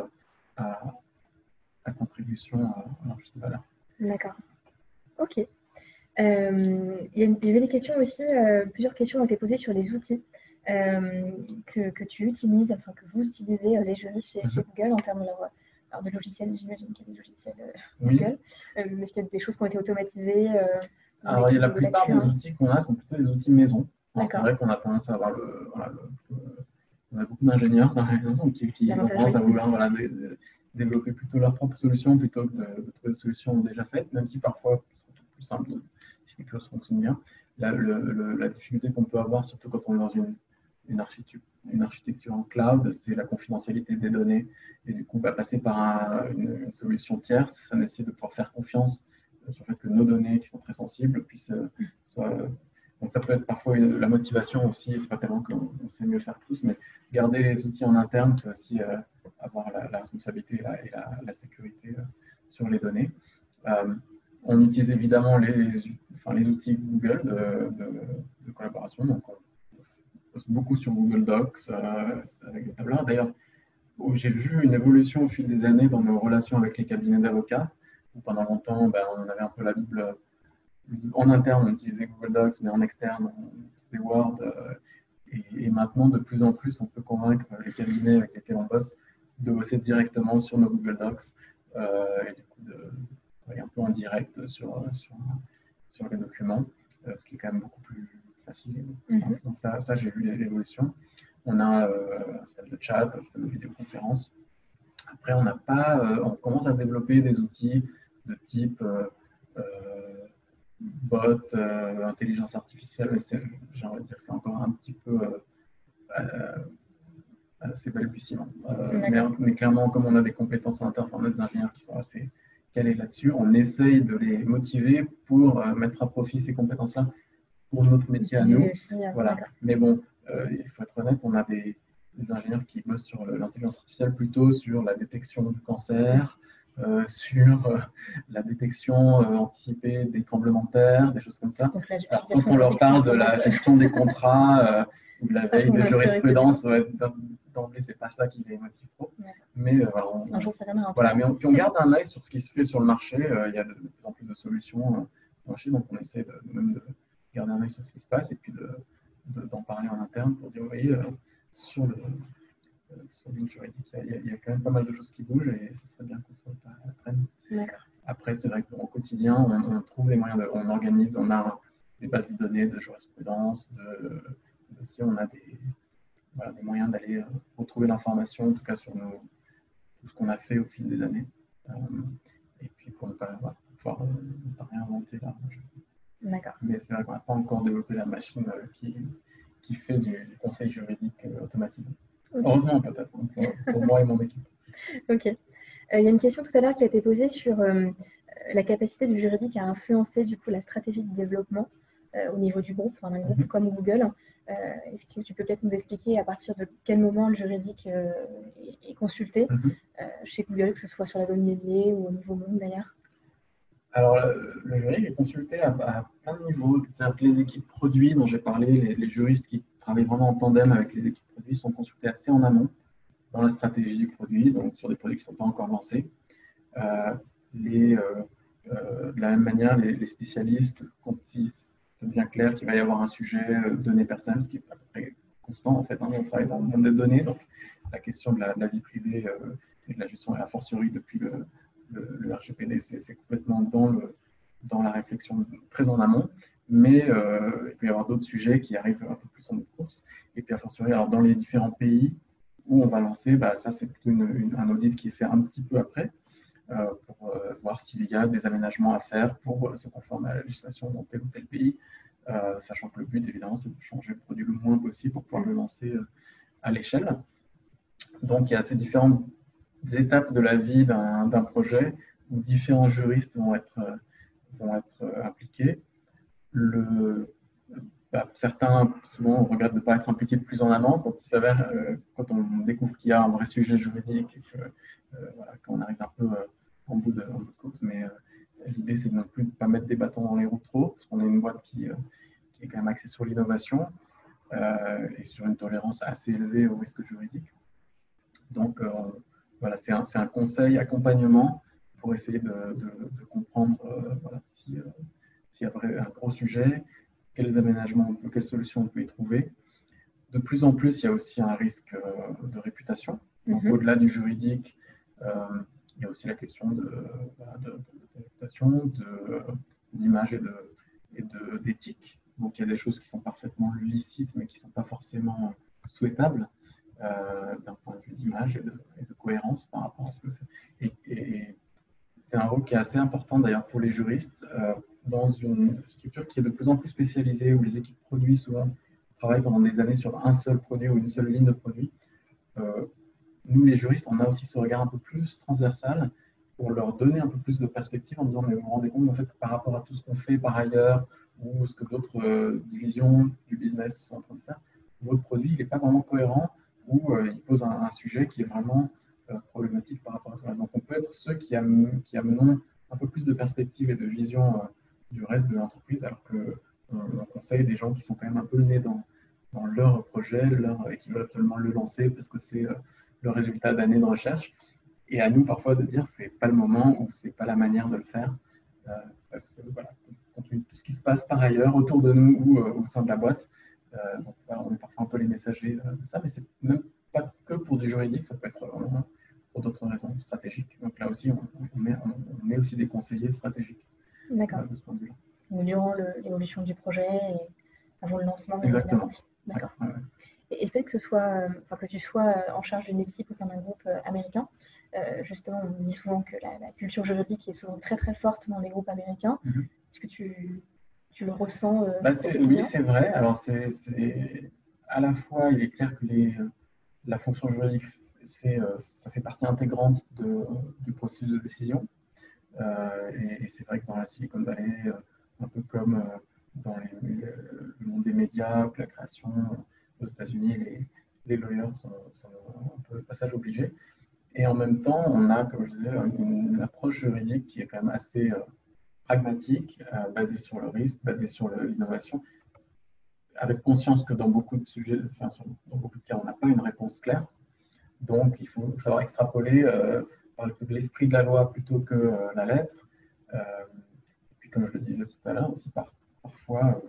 à contribution à leur juste valeur. D'accord. Ok. Il y avait des questions aussi, plusieurs questions ont été posées sur les outils que tu utilises, enfin que vous utilisez, les juristes chez Google en termes de logiciels. J'imagine qu'il y a des logiciels Google, mais est-ce qu'il y a des choses qui ont été automatisées Alors, la plupart des outils qu'on a sont plutôt des outils maison. C'est vrai qu'on a tendance à avoir on a beaucoup d'ingénieurs dans la maison qui ont tendance à vouloir développer plutôt leur propre solution plutôt que de trouver des solutions déjà faites, même si parfois c'est plus simple si quelque chose fonctionne bien. La difficulté qu'on peut avoir, surtout quand on est dans une architecture en cloud, c'est la confidentialité des données. Et du coup, passer par une solution tierce, ça nécessite de pouvoir faire confiance sur le fait que nos données, qui sont très sensibles, puissent donc ça peut être parfois la motivation aussi, c'est pas tellement qu'on sait mieux faire tous, mais garder les outils en interne, c'est aussi avoir la responsabilité et la sécurité sur les données. On utilise évidemment les outils Google de collaboration, donc on poste beaucoup sur Google Docs avec des tableurs. D'ailleurs, j'ai vu une évolution au fil des années dans nos relations avec les cabinets d'avocats. Pendant longtemps, on avait un peu la Bible. En interne, on utilisait Google Docs, mais en externe, on utilisait Word. Et maintenant, de plus en plus, on peut convaincre les cabinets avec lesquels on bosse de bosser directement sur nos Google Docs et du coup de travailler un peu en direct sur les documents, ce qui est quand même beaucoup plus facile et beaucoup plus simple. Donc ça j'ai vu l'évolution. On a un système de chat, un système de vidéoconférence. Après, on commence à développer des outils de type bot, intelligence artificielle, mais j'ai envie de dire que c'est encore un petit peu assez balbutiant. Mais clairement, comme on a des compétences internes, on a des ingénieurs qui sont assez calés là-dessus, on essaye de les motiver pour mettre à profit ces compétences-là pour notre métier à nous. Voilà. Mais bon, il faut être honnête, on a des ingénieurs qui bossent sur l'intelligence artificielle plutôt sur la détection du cancer, sur la détection anticipée des tremblements de terre, des choses comme ça. Alors, quand on leur parle de la gestion des contrats ou de la veille de jurisprudence, d'emblée, c'est pas ça qui les motive trop. Mais voilà, mais on garde un œil sur ce qui se fait sur le marché. Il y a de plus en plus de solutions sur le marché, donc on essaie de garder un œil sur ce qui se passe et puis d'en parler en interne pour dire, vous voyez, sur l'île juridique, il y a quand même pas mal de choses qui bougent et ce serait bien qu'on soit pas à la traîne. Après, c'est vrai qu'au quotidien, on trouve les moyens, on organise, on a des bases de données de jurisprudence, aussi on a des moyens d'aller retrouver l'information, en tout cas sur tout ce qu'on a fait au fil des années. Et puis pour ne pas pouvoir réinventer la Mais c'est vrai qu'on n'a pas encore développé la machine qui fait du conseil juridique automatisé. Heureusement peut-être, pour moi et mon équipe. Ok. Il y a une question tout à l'heure qui a été posée sur la capacité du juridique à influencer du coup la stratégie de développement au niveau du groupe, d'un groupe comme Google. Est-ce que tu peux peut-être nous expliquer à partir de quel moment le juridique est consulté chez Google, que ce soit sur la zone métier ou au niveau monde d'ailleurs? Alors, le juridique est consulté à plein de niveaux. C'est-à-dire que les équipes produits dont j'ai parlé, les juristes qui travaillent vraiment en tandem avec les équipes produits sont consultés assez en amont dans la stratégie du produit, donc sur des produits qui ne sont pas encore lancés. De la même manière, les spécialistes, quand c'est bien clair qu'il va y avoir un sujet données personnelles, ce qui est à peu près constant en fait, on travaille dans le monde des données, donc la question de la vie privée et de la gestion, et a fortiori depuis le RGPD, c'est complètement dans dans la réflexion très en amont, mais il peut y avoir d'autres sujets qui arrivent un peu plus en bout de course. Et puis, a fortiori, alors dans les différents pays où on va lancer, ça, c'est plutôt un audit qui est fait un petit peu après, pour voir s'il y a des aménagements à faire pour se conformer à la législation dans tel ou tel pays, sachant que le but, évidemment, c'est de changer le produit le moins possible pour pouvoir le lancer à l'échelle. Donc, il y a ces différentes étapes de la vie d'un projet où différents juristes vont être impliqués. Certains, souvent, regrettent de ne pas être impliqués plus en amont quand il s'avère, quand on découvre qu'il y a un vrai sujet juridique et que, quand on arrive un peu en bout de course. Mais l'idée, c'est de non plus de ne pas mettre des bâtons dans les roues trop, parce qu'on est une boîte qui est quand même axée sur l'innovation et sur une tolérance assez élevée au risque juridique. Donc, voilà, c'est un conseil accompagnement pour essayer de comprendre s'il y a un gros sujet, quels aménagements, quelles solutions on peut y trouver. De plus en plus, il y a aussi un risque de réputation. Donc, au-delà du juridique, il y a aussi la question de réputation, d'image et d'éthique. Donc, il y a des choses qui sont parfaitement licites, mais qui ne sont pas forcément souhaitables d'un point de vue d'image et de cohérence par rapport à ce que fait. Et c'est un rôle qui est assez important d'ailleurs pour les juristes dans une structure qui est de plus en plus spécialisée, où les équipes produits souvent travaillent pendant des années sur un seul produit ou une seule ligne de produit. Nous, les juristes, on a aussi ce regard un peu plus transversal pour leur donner un peu plus de perspective en disant, mais vous vous rendez compte en fait, par rapport à tout ce qu'on fait par ailleurs ou ce que d'autres divisions du business sont en train de faire, votre produit, il n'est pas vraiment cohérent ou il pose un sujet qui est vraiment problématique par rapport à ça. Donc, on peut être ceux qui amenons un peu plus de perspective et de vision du reste de l'entreprise, alors qu'on conseille des gens qui sont quand même un peu le nez dans leur projet et qui veulent absolument le lancer parce que c'est le résultat d'années de recherche. Et à nous, parfois, de dire c'est pas le moment ou c'est pas la manière de le faire. Parce que, voilà, compte tenu de tout ce qui se passe par ailleurs autour de nous ou au sein de la boîte, donc, voilà, on est parfois un peu les messagers de ça, mais c'est même pas que pour du juridique, ça peut être vraiment pour d'autres raisons stratégiques. Donc là aussi, on met aussi des conseillers stratégiques. D'accord. De ce point de vue-là. Durant l'évolution du projet et avant le lancement. Exactement. D'accord. Ouais. Et le fait que tu sois en charge d'une équipe au sein d'un groupe américain, justement, on dit souvent que la culture juridique est souvent très très forte dans les groupes américains. Est-ce que tu le ressens oui, c'est vrai. Alors, à la fois, il est clair que la fonction juridique, ça fait partie intégrante du processus de décision. Et c'est vrai que dans la Silicon Valley, un peu comme dans le monde des médias ou la création aux États-Unis, les lawyers sont un peu le passage obligé. Et en même temps, on a, comme je disais, une approche juridique qui est quand même assez pragmatique, basée sur le risque, basée sur l'innovation, avec conscience que dans beaucoup de sujets, dans beaucoup de cas, on n'a pas une réponse claire. Donc, il faut savoir extrapoler par l'esprit de la loi plutôt que la lettre. Et puis, comme je le disais tout à l'heure, aussi parfois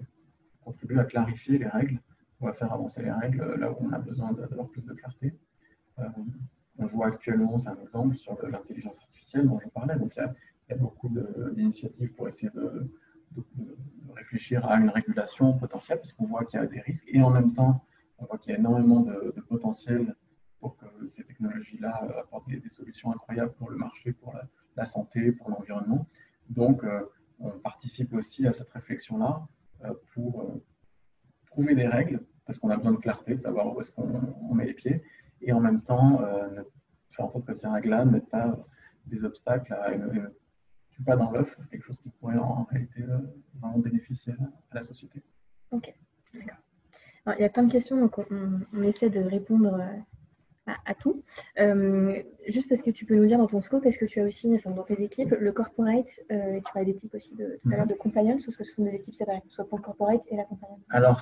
contribuer à clarifier les règles, ou à faire avancer les règles là où on a besoin d'avoir plus de clarté. On voit actuellement, c'est un exemple sur l'intelligence artificielle dont je parlais. Donc, il y a beaucoup d'initiatives pour essayer de réfléchir à une régulation potentielle, parce qu'on voit qu'il y a des risques, et en même temps, on voit qu'il y a énormément de potentiel pour que ces technologies-là apportent des solutions incroyables pour le marché, pour la santé, pour l'environnement. Donc, on participe aussi à cette réflexion-là pour trouver des règles, parce qu'on a besoin de clarté, de savoir où est-ce qu'on met les pieds, et en même temps, faire en sorte que ces règles-là ne mettent pas des obstacles et ne tuent pas dans l'œuf quelque chose qui pourrait en réalité vraiment bénéficier à la société. Ok, d'accord. Il y a plein de questions, donc on essaie de répondre à tout. Juste parce que tu peux nous dire dans ton scope, est-ce que tu as aussi, dans tes équipes, le corporate, tu parlais d'équipes aussi tout à l'heure de compliance, ou est-ce que ce sont des équipes séparées, que ce soit pour le corporate et la compliance? Alors,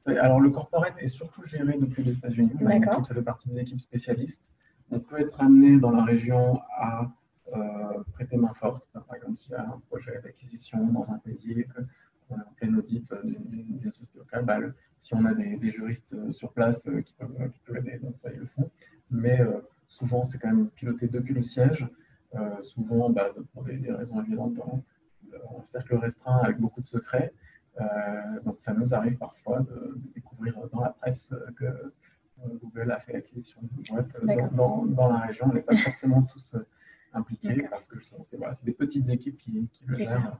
alors le corporate est surtout géré depuis les États-Unis. Ça fait partie des équipes spécialistes. On peut être amené dans la région à prêter main forte. Par exemple, s'il y a un projet d'acquisition dans un pays et qu'on est en plein audit d'une société locale, si on a des juristes sur place qui peuvent aider, donc ça, ils le font. Mais souvent, c'est quand même piloté depuis le siège. Souvent, pour des raisons évidentes, un cercle restreint avec beaucoup de secrets. Donc ça nous arrive parfois de découvrir dans la presse que Google a fait l'acquisition d'une boîte dans la région. On n'est pas forcément tous impliqués parce que c'est des petites équipes qui le gèrent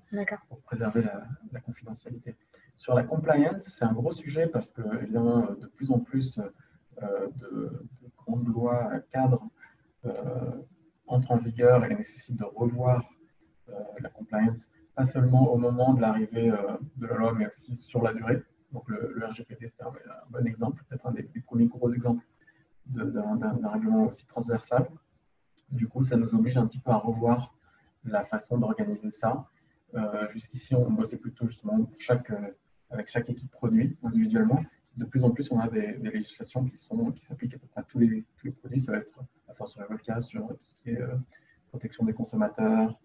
pour préserver la confidentialité. Sur la compliance, c'est un gros sujet parce que évidemment de plus en plus de grandes lois cadres entrent en vigueur et nécessitent de revoir la compliance, pas seulement au moment de l'arrivée de la loi, mais aussi sur la durée. Donc le RGPD, c'est un bon exemple, peut-être un des premiers gros exemples d'un règlement aussi transversal. Du coup, ça nous oblige un petit peu à revoir la façon d'organiser ça. Jusqu'ici, on bossait plutôt justement avec chaque équipe produit individuellement. De plus en plus, on a des législations qui s'appliquent à peu près à tous les produits. Ça va être sur les podcasts, sur tout ce qui est protection des consommateurs,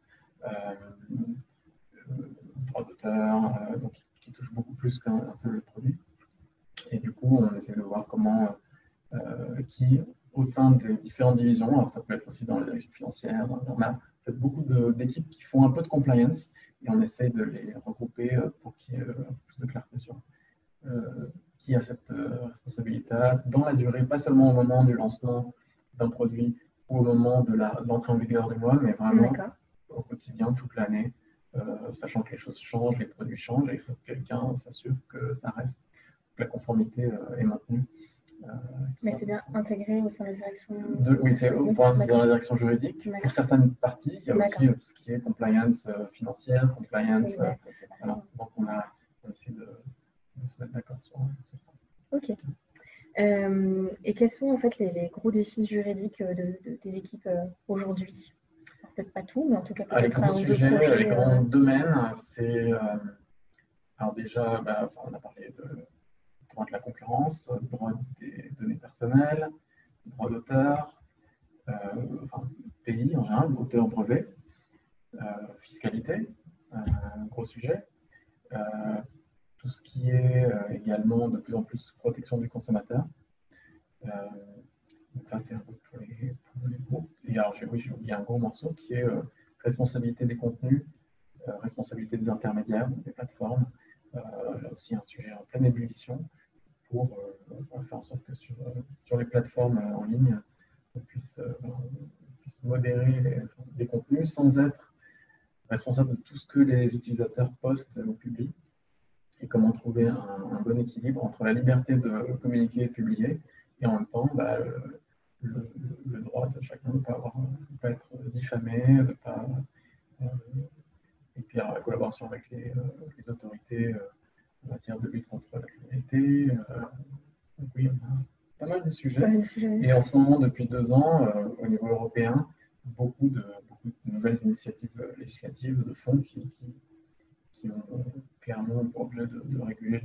droits d'auteur, donc qui touche beaucoup plus qu'un seul produit. Et du coup, on essaie de voir comment, au sein des différentes divisions, alors ça peut être aussi dans la direction financière, on a peut-être beaucoup d'équipes qui font un peu de compliance et on essaie de les regrouper pour qu'il y ait plus de clarté sur qui a cette responsabilité dans la durée, pas seulement au moment du lancement d'un produit ou au moment de l'entrée en vigueur du mois, mais vraiment au quotidien, toute l'année, sachant que les choses changent, les produits changent, et il faut que quelqu'un s'assure que ça reste, que la conformité est maintenue. Mais c'est bien intégré au sein de la direction. Oui, c'est dans la direction juridique. Pour certaines parties, il y a aussi tout ce qui est compliance financière, compliance. Voilà. Donc on essaie de se mettre d'accord sur ça. Ok. Et quels sont en fait les gros défis juridiques des équipes aujourd'hui? Peut-être pas tout, mais en tout cas les gros sujets, les grands domaines, c'est alors déjà, on a parlé de droit de la concurrence, droit des données personnelles, droit d'auteur, pays en général, auteur brevet, fiscalité, gros sujet. Tout ce qui est également de plus en plus protection du consommateur. Donc ça, c'est un peu pour les groupes. Et alors, j'ai oublié un gros morceau qui est responsabilité des contenus, responsabilité des intermédiaires, des plateformes. Là aussi, un sujet en pleine ébullition pour faire en sorte que sur les plateformes en ligne, on puisse modérer les contenus sans être responsable de tout ce que les utilisateurs postent ou publient. Et comment trouver un bon équilibre entre la liberté de communiquer et de publier et en même temps le droit de chacun de ne pas être diffamé, et puis la collaboration avec les autorités en matière de lutte contre la criminalité. Donc oui, on a pas mal de sujets. Et en ce moment, depuis 2 ans, au niveau européen, beaucoup de nouvelles initiatives législatives de fonds qui ont clairement pour objet de réguler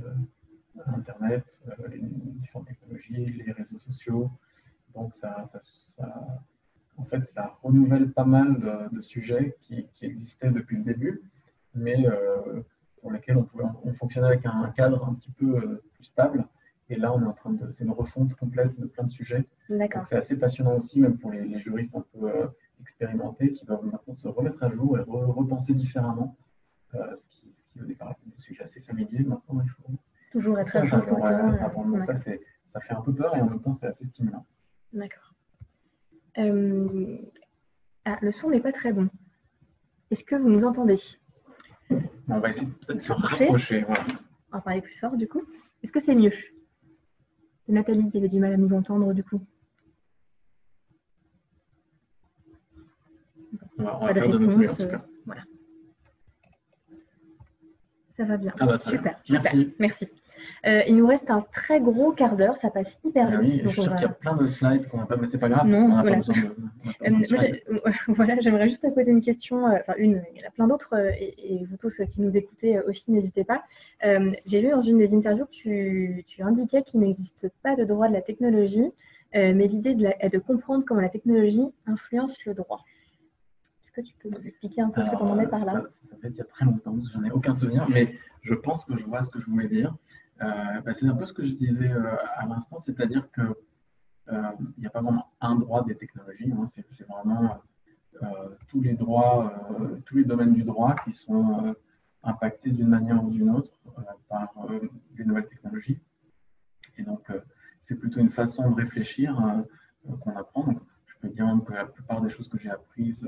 Internet, les différentes technologies, les réseaux sociaux. Donc en fait, ça renouvelle pas mal de sujets qui existaient depuis le début, mais pour lesquels on fonctionnait avec un cadre un petit peu plus stable. Et là, on est en train c'est une refonte complète de plein de sujets. Donc c'est assez passionnant aussi, même pour les juristes un peu expérimentés, qui doivent maintenant se remettre à jour et repenser différemment. Ce qui au départ est des sujets assez familiers. Maintenant, il faut toujours être à jour tout le temps. Ça fait un peu peur et en même temps, c'est assez stimulant. D'accord. Le son n'est pas très bon. Est-ce que vous nous entendez? On va essayer peut-être de se rapprocher. Voilà. On va parler plus fort du coup. Est-ce que c'est mieux? C'est Nathalie qui avait du mal à nous entendre du coup. On va faire de notre mieux en tout cas. Voilà. Ça va bien. Super. Merci. Il nous reste un très gros quart d'heure, ça passe hyper vite. Oui, je suis sûr qu'il y a plein de slides qu'on n'a pas, mais c'est pas grave, non, parce qu'on n'a pas besoin de voilà, j'aimerais juste te poser une question, il y en a plein d'autres, et vous tous qui nous écoutez aussi, n'hésitez pas. J'ai lu dans une des interviews que tu indiquais qu'il n'existe pas de droit de la technologie, mais l'idée est de comprendre comment la technologie influence le droit. Est-ce que tu peux nous expliquer un peu ce que tu entendais par là? Ça fait il y a très longtemps, parce que j'en ai aucun souvenir, mais je pense que je vois ce que je voulais dire. C'est un peu ce que je disais à l'instant, c'est-à-dire qu'il n'y a pas vraiment un droit des technologies, hein, c'est vraiment tous les droits, tous les domaines du droit qui sont impactés d'une manière ou d'une autre par les nouvelles technologies. Et donc, c'est plutôt une façon de réfléchir qu'on apprend. Donc, je peux dire que la plupart des choses que j'ai apprises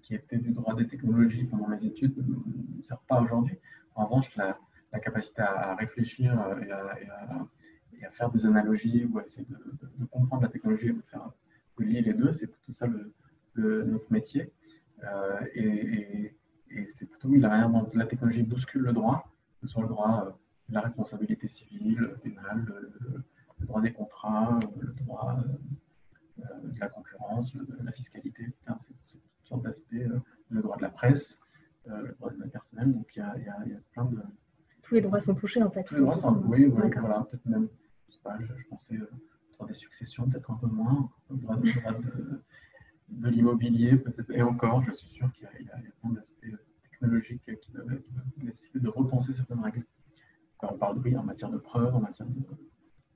qui étaient du droit des technologies pendant mes études ne servent pas aujourd'hui. En revanche, la capacité à réfléchir et à faire des analogies ou à essayer de comprendre la technologie et de lier les deux, c'est plutôt ça notre métier. Et c'est plutôt la manière dont la technologie bouscule le droit, que ce soit le droit de la responsabilité civile, pénale, le droit des contrats, le droit de la concurrence, de la fiscalité, c'est toutes sortes d'aspects, le droit de la presse, le droit des données personnelles. Donc il y a plein de. Tous les droits sont touchés en fait. Tous les droits sont, oui, voilà, peut-être même, je sais pas, je pensais le droit des successions, peut-être un peu moins, le droit de l'immobilier, peut-être, et encore, je suis sûr qu'il y a plein d'aspects technologiques qui doivent essayer de repenser certaines règles. Quand on parle de en matière de preuves, en matière de.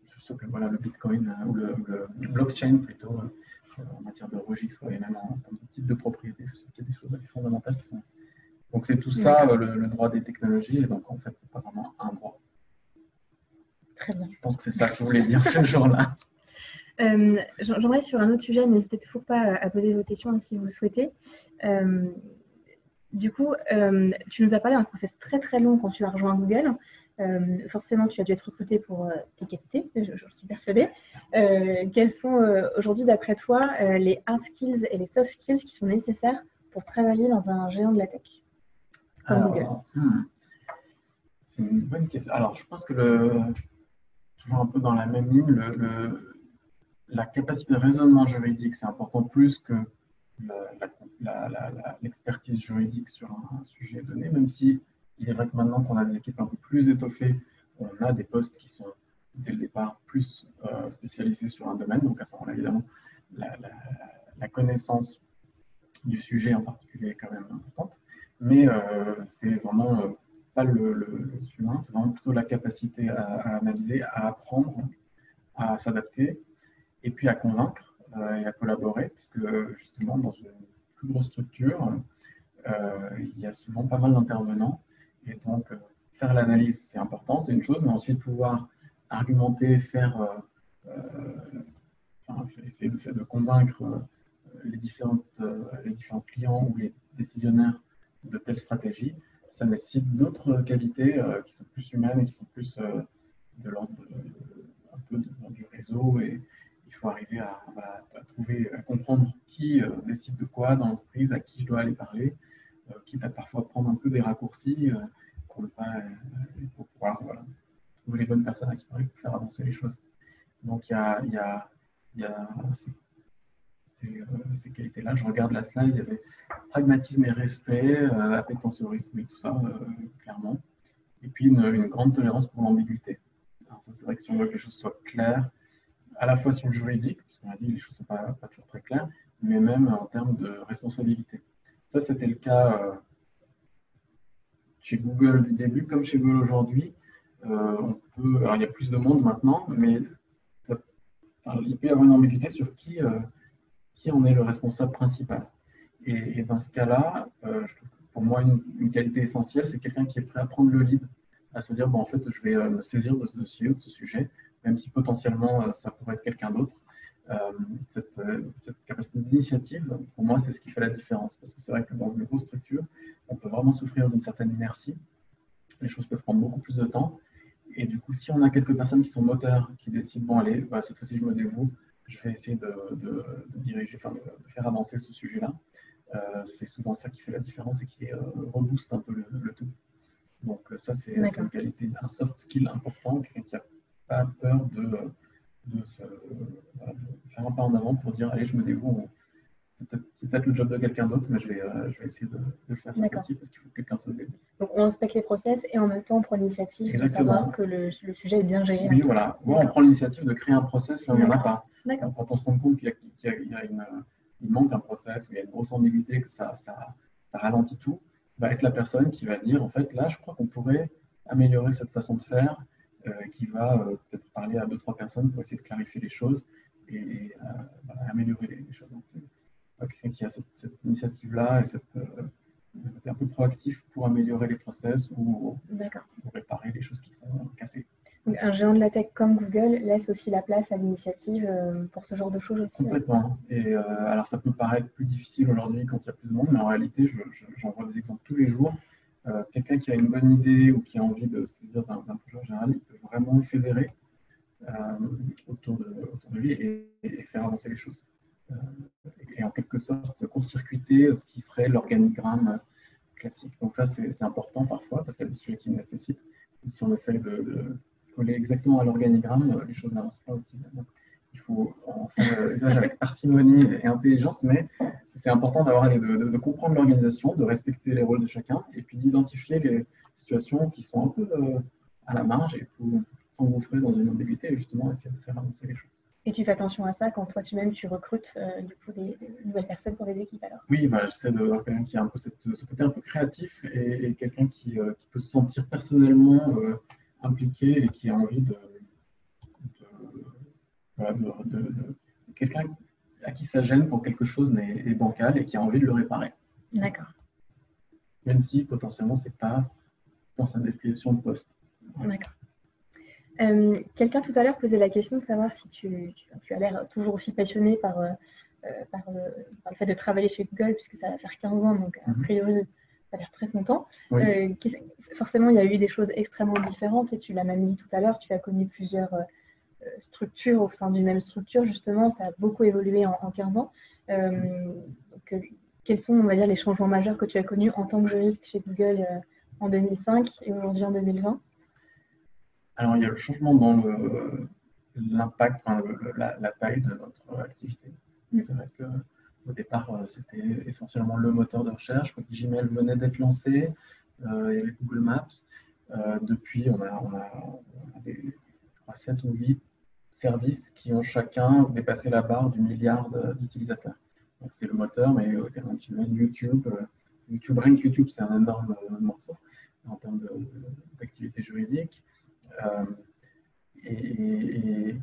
Surtout que voilà, le Bitcoin ou le blockchain plutôt, en matière de registre et même en termes de type de propriété, je sais qu'il y a des choses assez fondamentales qui sont. Donc c'est tout ça, le droit des technologies, et donc en fait, c'est pas vraiment un droit. Très bien. Je pense que c'est ça que vous voulez dire ce jour-là. J'aimerais sur un autre sujet, n'hésitez toujours pas à poser vos questions hein, si vous le souhaitez. Du coup, tu nous as parlé d'un process très très long quand tu as rejoint Google. Forcément, tu as dû être recruté pour tes qualités, je suis persuadée. Quels sont aujourd'hui, d'après toi, les hard skills et les soft skills qui sont nécessaires pour travailler dans un géant de la tech comme Google? C'est une bonne question. Alors, je pense que toujours un peu dans la même ligne, la capacité de raisonnement juridique, c'est important plus que l'expertise juridique sur un sujet donné, même si il est vrai que maintenant qu'on a des équipes un peu plus étoffées, on a des postes qui sont dès le départ plus spécialisés sur un domaine. Donc à ce moment-là, évidemment, la connaissance du sujet en particulier est quand même importante. Mais c'est vraiment pas le humain, c'est vraiment plutôt la capacité à analyser, à apprendre, à s'adapter et puis à convaincre et à collaborer, puisque justement dans une plus grosse structure, il y a souvent pas mal d'intervenants. Et donc, faire l'analyse, c'est important, c'est une chose, mais ensuite pouvoir argumenter, essayer de convaincre les différents clients ou les décisionnaires de telle stratégie, ça nécessite d'autres qualités qui sont plus humaines et qui sont plus de l'ordre un peu du réseau. Et il faut arriver à comprendre qui décide de quoi dans l'entreprise, à qui je dois aller parler, quitte à parfois prendre un peu des raccourcis pour pouvoir trouver les bonnes personnes à qui parler pour faire avancer les choses. Donc il y a ces qualités-là. Je regarde la slide, il y avait pragmatisme et respect, appétence au risque, et tout ça, clairement. Et puis une grande tolérance pour l'ambiguïté. C'est vrai que si on veut que les choses soient claires, à la fois sur le juridique, parce qu'on a dit que les choses ne sont pas toujours très claires, mais même en termes de responsabilité. Ça, c'était le cas chez Google du début, comme chez Google aujourd'hui. Alors, il y a plus de monde maintenant, mais il peut y avoir une ambiguïté sur qui en est le responsable principal. Et dans ce cas-là, je trouve que pour moi, une qualité essentielle, c'est quelqu'un qui est prêt à prendre le lead, à se dire, bon, en fait, je vais me saisir de ce dossier ou de ce sujet, même si potentiellement ça pourrait être quelqu'un d'autre. Cette capacité d'initiative, pour moi, c'est ce qui fait la différence. Parce que c'est vrai que dans une grosse structure, on peut vraiment souffrir d'une certaine inertie. Les choses peuvent prendre beaucoup plus de temps. Et du coup, si on a quelques personnes qui sont moteurs, qui décident, bon, allez, voilà, cette fois-ci, je me dévoue, je vais essayer de diriger, de faire avancer ce sujet-là. C'est souvent ça qui fait la différence et qui rebooste un peu le tout. Donc ça, c'est une qualité, un soft skill important, quelqu'un qui n'a pas peur de faire un pas en avant pour dire, allez, je me dévoue, c'est peut-être le job de quelqu'un d'autre, mais je vais essayer de le faire cette fois-ci parce qu'il faut que quelqu'un se dévoue. Donc on respecte les process et en même temps on prend l'initiative de savoir que le sujet est bien géré. Oui, voilà. On prend l'initiative de créer un process là où il n'y en a pas. Quand on se rend compte qu'il manque un process, où il y a une grosse ambiguïté, que ça ralentit tout, va être la personne qui va dire, en fait, là, je crois qu'on pourrait améliorer cette façon de faire, qui va peut-être parler à 2-3 personnes pour essayer de clarifier les choses et améliorer les choses. Donc, quelqu'un qui a cette initiative-là et un peu proactif pour améliorer les process ou réparer les choses qui sont cassées. Donc, un géant de la tech comme Google laisse aussi la place à l'initiative pour ce genre de choses aussi. Complètement. Et alors, ça peut paraître plus difficile aujourd'hui quand il y a plus de monde, mais en réalité, j'en vois des exemples tous les jours. Quelqu'un qui a une bonne idée ou qui a envie de se saisir d'un projet en général, il peut vraiment fédérer autour de lui et faire avancer les choses. Et en quelque sorte, court-circuiter ce qui serait l'organigramme classique. Donc là, c'est important parfois parce qu'il y a des sujets qui nécessitent. Si on essaie de coller exactement à l'organigramme, les choses n'avancent pas aussi bien. Donc, il faut en faire usage avec parcimonie et intelligence, mais c'est important de comprendre l'organisation, de respecter les rôles de chacun et puis d'identifier les situations qui sont un peu à la marge et pour s'engouffrer dans une ambiguïté et justement essayer de faire avancer les choses. Et tu fais attention à ça quand toi-même tu recrutes du coup des nouvelles personnes pour des équipes alors? Oui, j'essaie d'avoir quelqu'un qui a un peu ce côté un peu créatif et quelqu'un qui peut se sentir personnellement impliqué et qui a envie de quelqu'un à qui ça gêne quand quelque chose est bancal et qui a envie de le réparer. D'accord. Même si potentiellement c'est pas dans sa description de poste. D'accord. Quelqu'un tout à l'heure posait la question de savoir si tu as l'air toujours aussi passionné par le fait de travailler chez Google, puisque ça va faire 15 ans, donc a priori, ça a l'air très content. Oui. Forcément, il y a eu des choses extrêmement différentes, et tu l'as même dit tout à l'heure, tu as connu plusieurs structures au sein d'une même structure, justement, ça a beaucoup évolué en 15 ans. Quels sont, on va dire, les changements majeurs que tu as connus en tant que juriste chez Google en 2005 et aujourd'hui en 2020? Alors, il y a le changement dans l'impact, la taille de notre activité. C'est vrai qu'au départ, c'était essentiellement le moteur de recherche. Quand Gmail venait d'être lancé, il y avait Google Maps. Depuis, on a des 7 ou 8 services qui ont chacun dépassé la barre du milliard d'utilisateurs. Donc, c'est le moteur, mais YouTube, rien que YouTube, c'est un énorme morceau en termes d'activité juridique. Et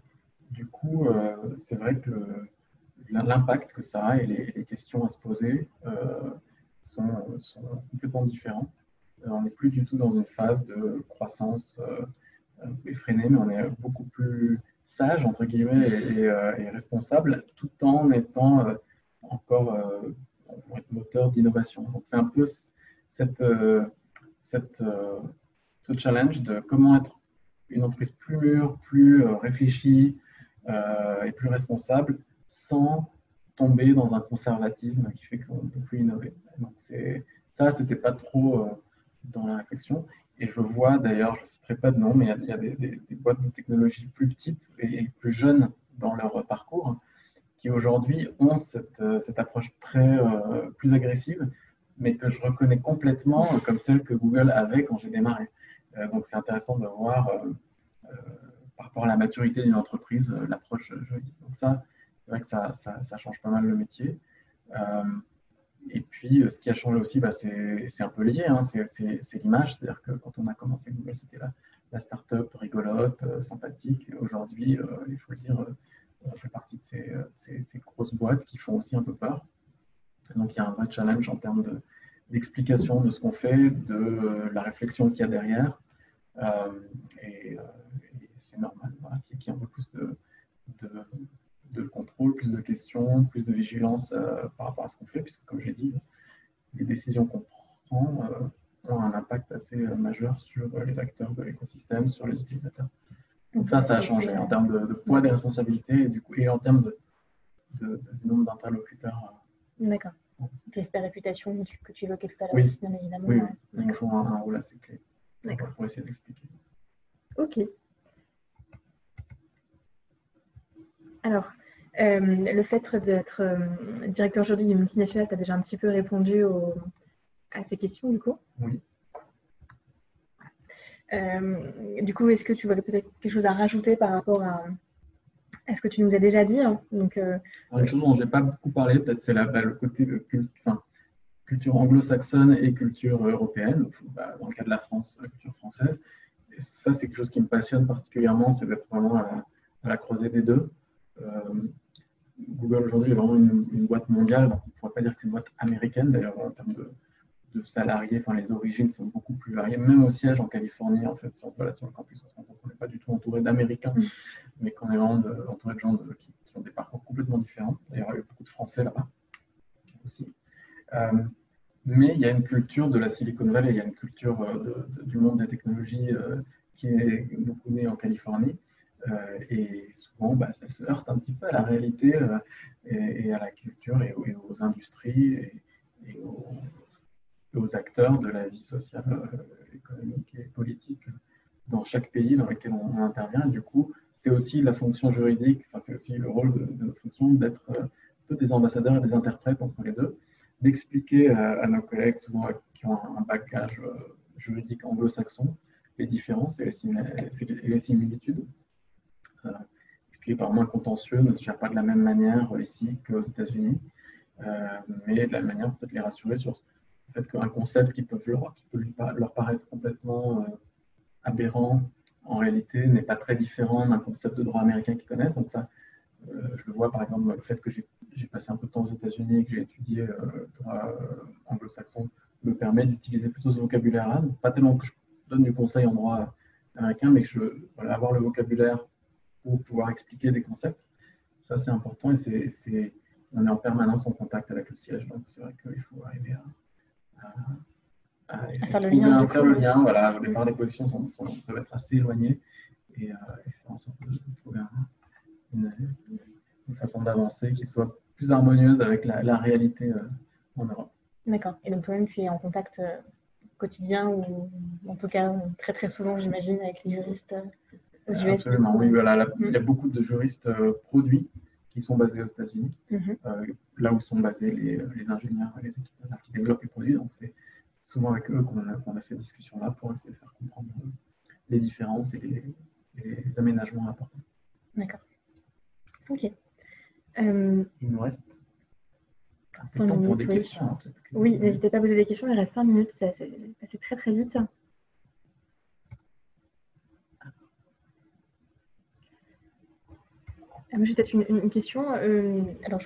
du coup, c'est vrai que l'impact que ça a et les questions à se poser sont complètement différents. On n'est plus du tout dans une phase de croissance effrénée, mais on est beaucoup plus sage, entre guillemets, et responsable, tout en étant encore moteur d'innovation. Donc c'est un peu ce challenge de comment être une entreprise plus mûre, plus réfléchie et plus responsable, sans tomber dans un conservatisme qui fait qu'on ne peut plus innover. Donc ça, c'était pas trop dans la réflexion. Et je vois d'ailleurs, je ne citerai pas de nom, mais il y a des boîtes de technologie plus petites et plus jeunes dans leur parcours qui aujourd'hui ont cette approche plus agressive, mais que je reconnais complètement comme celle que Google avait quand j'ai démarré. Donc c'est intéressant de voir par rapport à la maturité d'une entreprise l'approche juridique. Donc ça, c'est vrai que ça change pas mal le métier. Et puis, ce qui a changé aussi, c'est un peu lié, hein, c'est l'image. C'est-à-dire que quand on a commencé Google, c'était la start-up rigolote, sympathique. Aujourd'hui, il faut le dire, on fait partie de ces grosses boîtes qui font aussi un peu peur. Donc, il y a un vrai challenge en termes d'explication de ce qu'on fait, de la réflexion qu'il y a derrière. Et c'est normal, voilà, qu'il y ait un peu plus de contrôle, plus de questions, plus de vigilance par rapport à ce qu'on fait, puisque comme j'ai dit, les décisions qu'on prend ont un impact assez majeur sur les acteurs de l'écosystème, sur les utilisateurs. Donc ça a changé en termes de poids des responsabilités et en termes de nombre d'interlocuteurs. D'accord. L'aspect réputation que tu évoquais tout à l'heure, oui. Bien évidemment. Oui, ils jouent un rôle assez clé. D'accord. Pour essayer d'expliquer. Ok. Alors, le fait d'être directeur juridique d'une multinationale, tu as déjà un petit peu répondu à ces questions, du coup. Oui. Du coup, est-ce que tu aurais peut-être quelque chose à rajouter par rapport à ce que tu nous as déjà dit, hein? Donc, une chose dont je n'ai pas beaucoup parlé, peut-être, c'est le côté culture anglo-saxonne et culture européenne. Dans le cas de la France, la culture française. Et ça, c'est quelque chose qui me passionne particulièrement, c'est d'être vraiment à la croisée des deux. Google aujourd'hui est vraiment une boîte mondiale, donc on ne pourrait pas dire que c'est une boîte américaine. D'ailleurs, en termes de salariés, enfin, les origines sont beaucoup plus variées, même au siège en Californie, en fait, sur le campus, on n'est pas du tout entouré d'Américains, mais qu'on est vraiment entouré de gens qui ont des parcours complètement différents. D'ailleurs, il y a beaucoup de Français là-bas aussi. Mais il y a une culture de la Silicon Valley, il y a une culture du monde des technologies qui est beaucoup née en Californie. Et souvent, ça se heurte un petit peu à la réalité et à la culture et aux industries et aux acteurs de la vie sociale, économique et politique dans chaque pays dans lequel on intervient. Et du coup, c'est aussi la fonction juridique, enfin, c'est aussi le rôle de notre fonction d'être un peu des ambassadeurs et des interprètes entre les deux, d'expliquer à nos collègues, souvent qui ont un bagage juridique anglo-saxon, les différences et les similitudes. Qui est par moins contentieux, ne se gère pas de la même manière ici qu'aux États-Unis, mais de la manière peut-être les rassurer sur le fait qu'un concept qui peut leur paraître complètement aberrant, en réalité, n'est pas très différent d'un concept de droit américain qu'ils connaissent. Donc ça, je le vois par exemple, le fait que j'ai passé un peu de temps aux États-Unis et que j'ai étudié le droit anglo-saxon me permet d'utiliser plutôt ce vocabulaire-là. Pas tellement que je donne du conseil en droit américain, mais que avoir le vocabulaire pour pouvoir expliquer des concepts. Ça, c'est important et on est en permanence en contact avec le siège. Donc, c'est vrai qu'il faut arriver à faire le lien. Voilà. Au départ, les positions peuvent être assez éloignées et faire en sorte de trouver une façon d'avancer qui soit plus harmonieuse avec la réalité en Europe. D'accord. Et donc, toi-même, tu es en contact quotidien ou en tout cas très très souvent, j'imagine, avec les juristes aux US. Absolument, oui. Voilà, il y a beaucoup de juristes produits qui sont basés aux États-Unis, là où sont basés les ingénieurs et les équipes qui développent les produits. Donc, c'est souvent avec eux qu'on a ces discussions-là pour essayer de faire comprendre les différences et les aménagements importants. D'accord. Ok. Il nous reste un peu de temps pour des questions. Oui, n'hésitez pas à poser des questions, il reste 5 minutes, c'est passé très très vite. J'ai peut-être une question. Alors,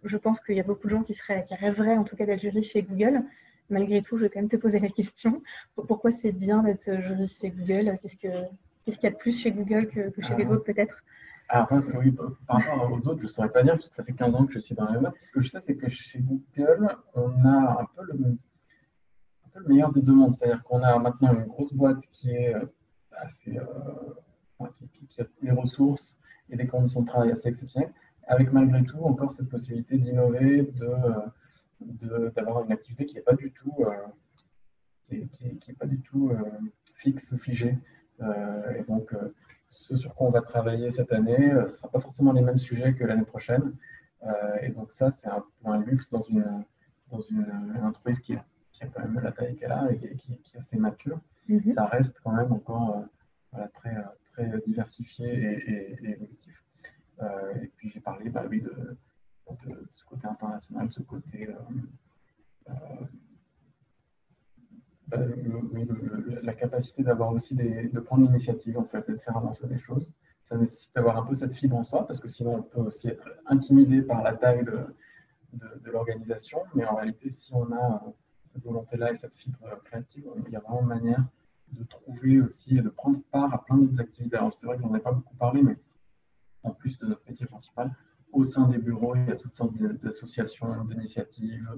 je pense qu'il y a beaucoup de gens qui rêveraient en tout cas d'être juriste chez Google. Malgré tout, je vais quand même te poser la question. Pourquoi c'est bien d'être juriste chez Google? Qu'est-ce qu'il y a de plus chez Google que chez les autres peut-être? Alors, oui, par rapport aux autres, je ne saurais pas dire, puisque ça fait 15 ans que je suis dans la web. Ce que je sais, c'est que chez Google, on a un peu le meilleur des deux mondes. C'est-à-dire qu'on a maintenant une grosse boîte qui est assez, qui a les ressources et des conditions de travail assez exceptionnelles, avec malgré tout encore cette possibilité d'innover, d'avoir une activité qui n'est pas du tout, fixe ou figée. Et donc, ce sur quoi on va travailler cette année, ce ne sera pas forcément les mêmes sujets que l'année prochaine. Et donc ça, c'est un luxe dans une entreprise qui a quand même la taille qu'elle a et qui est assez mature. Ça reste quand même encore très, très diversifié et évolutif. Et puis j'ai parlé de ce côté international, ce côté la capacité d'avoir aussi de prendre l'initiative en fait, et de faire avancer des choses. Ça nécessite d'avoir un peu cette fibre en soi, parce que sinon on peut aussi être intimidé par la taille de l'organisation, mais en réalité, si on a cette volonté-là et cette fibre créative, il y a vraiment une manière de trouver aussi et de prendre part à plein d'autres activités. Alors c'est vrai que j'en ai pas beaucoup parlé, mais en plus de notre métier principal, au sein des bureaux, il y a toutes sortes d'associations, d'initiatives,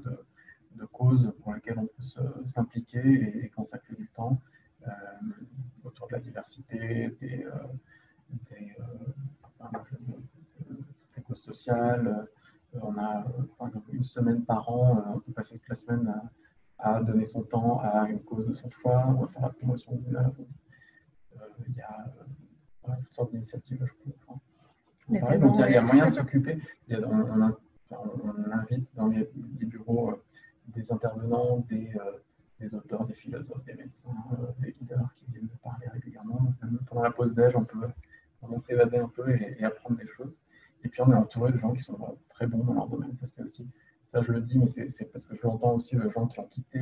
de causes pour lesquelles on peut s'impliquer et consacrer du temps autour de la diversité, des causes sociales. On a par exemple une semaine par an, on peut passer toute la semaine à donner son temps à une cause de son choix, on va faire la promotion d'une œuvre. Il y a toutes sortes d'initiatives, je crois. Donc il y a moyen de s'occuper. On invite dans les bureaux des intervenants, des auteurs, des philosophes, des médecins, des leaders qui viennent nous parler régulièrement. Donc, même pendant la pause déj, on peut vraiment s'évader un peu et apprendre des choses. Et puis on est entouré de gens qui sont très bons dans leur domaine. Ça je le dis, mais c'est parce que je l'entends aussi de gens qui ont quitté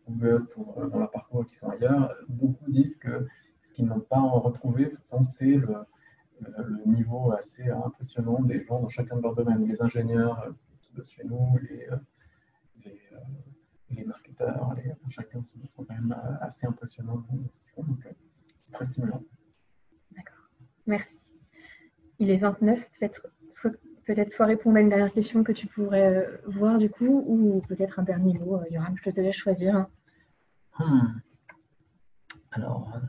Google dans leur parcours et qui sont ailleurs. Beaucoup disent que ce qu'ils n'ont pas retrouvé, c'est le niveau assez impressionnant des gens dans chacun de leurs domaines. Les ingénieurs qui bossent chez nous, les, euh, les marketeurs, chacun sont quand même assez impressionnants dans ce qu'ils font. Donc, c'est très stimulant. D'accord. Merci. Il est 29, peut-être soit répondre à une dernière question que tu pourrais voir du coup, ou peut-être un dernier mot. Yoram, je te laisse choisir. Alors,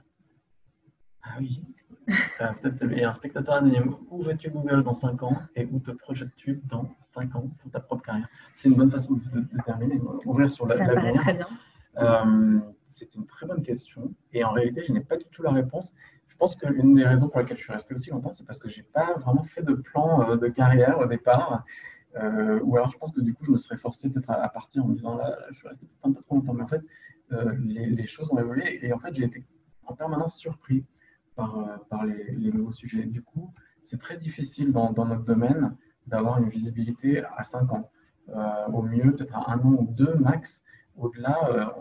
ah oui, peut-être il y a un spectateur anonyme. Où veux-tu Google dans 5 ans et où te projettes-tu dans 5 ans pour ta propre carrière? C'est une bonne façon de terminer, ouvrir sur l'avenir. Très bien. C'est une très bonne question et en réalité, je n'ai pas du tout la réponse. Je pense que l'une des raisons pour lesquelles je suis resté aussi longtemps, c'est parce que je n'ai pas vraiment fait de plan de carrière au départ. Ou alors je pense que du coup, je me serais forcé peut-être à partir en me disant là, je suis resté un peu trop longtemps. Mais en fait, les choses ont évolué et en fait, j'ai été en permanence surpris par les nouveaux sujets. Du coup, c'est très difficile dans notre domaine d'avoir une visibilité à 5 ans. Au mieux, peut-être à 1 an ou 2 max. Au-delà,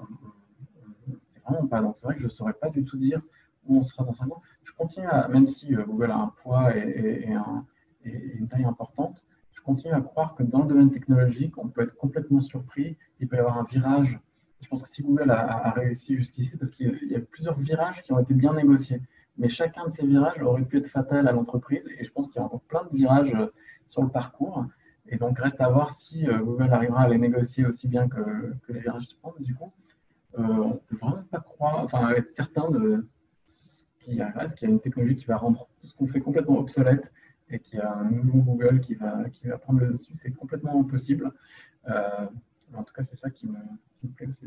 c'est vraiment pas. Donc, c'est vrai que je ne saurais pas du tout dire où on sera dans 5 ans. Je continue à, même si Google a un poids et une taille importante, je continue à croire que dans le domaine technologique, on peut être complètement surpris. Il peut y avoir un virage. Je pense que si Google a réussi jusqu'ici, c'est parce qu'il y a plusieurs virages qui ont été bien négociés. Mais chacun de ces virages aurait pu être fatal à l'entreprise. Et je pense qu'il y a encore plein de virages sur le parcours. Et donc, reste à voir si Google arrivera à les négocier aussi bien que les virages se prennent. Du coup, on ne peut vraiment pas croire, enfin, être certain de ce qui reste, qu'il y a une technologie qui va rendre tout ce qu'on fait complètement obsolète et qu'il y a un nouveau Google qui va prendre le dessus. C'est complètement impossible. En tout cas, c'est ça qui me plaît aussi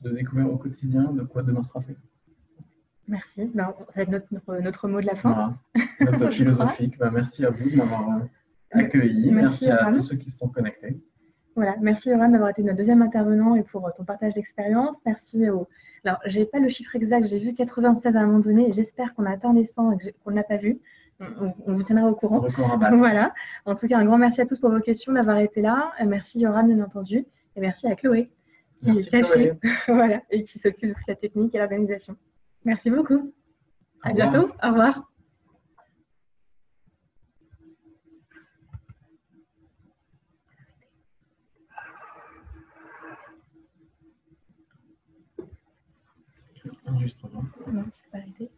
de découvrir au quotidien de quoi demain sera fait. Merci. Ben, ça va être notre mot de la fin. Voilà. Note philosophique. Ben, merci à vous de m'avoir accueilli. Merci à tous ceux qui se sont connectés. Voilà, merci Yoram d'avoir été notre deuxième intervenant et pour ton partage d'expérience. Merci aux... Alors, je n'ai pas le chiffre exact, j'ai vu 96 à un moment donné et j'espère qu'on a atteint les 100 et qu'on ne l'a pas vu. On vous tiendra au courant. Voilà. En tout cas, un grand merci à tous pour vos questions, d'avoir été là. Merci Yoram, bien entendu. Et merci à Chloé, qui est cachée voilà, et qui s'occupe de toute la technique et l'organisation. Merci beaucoup. À bientôt. Au revoir. Enregistrement. Non, je peux pas arrêter.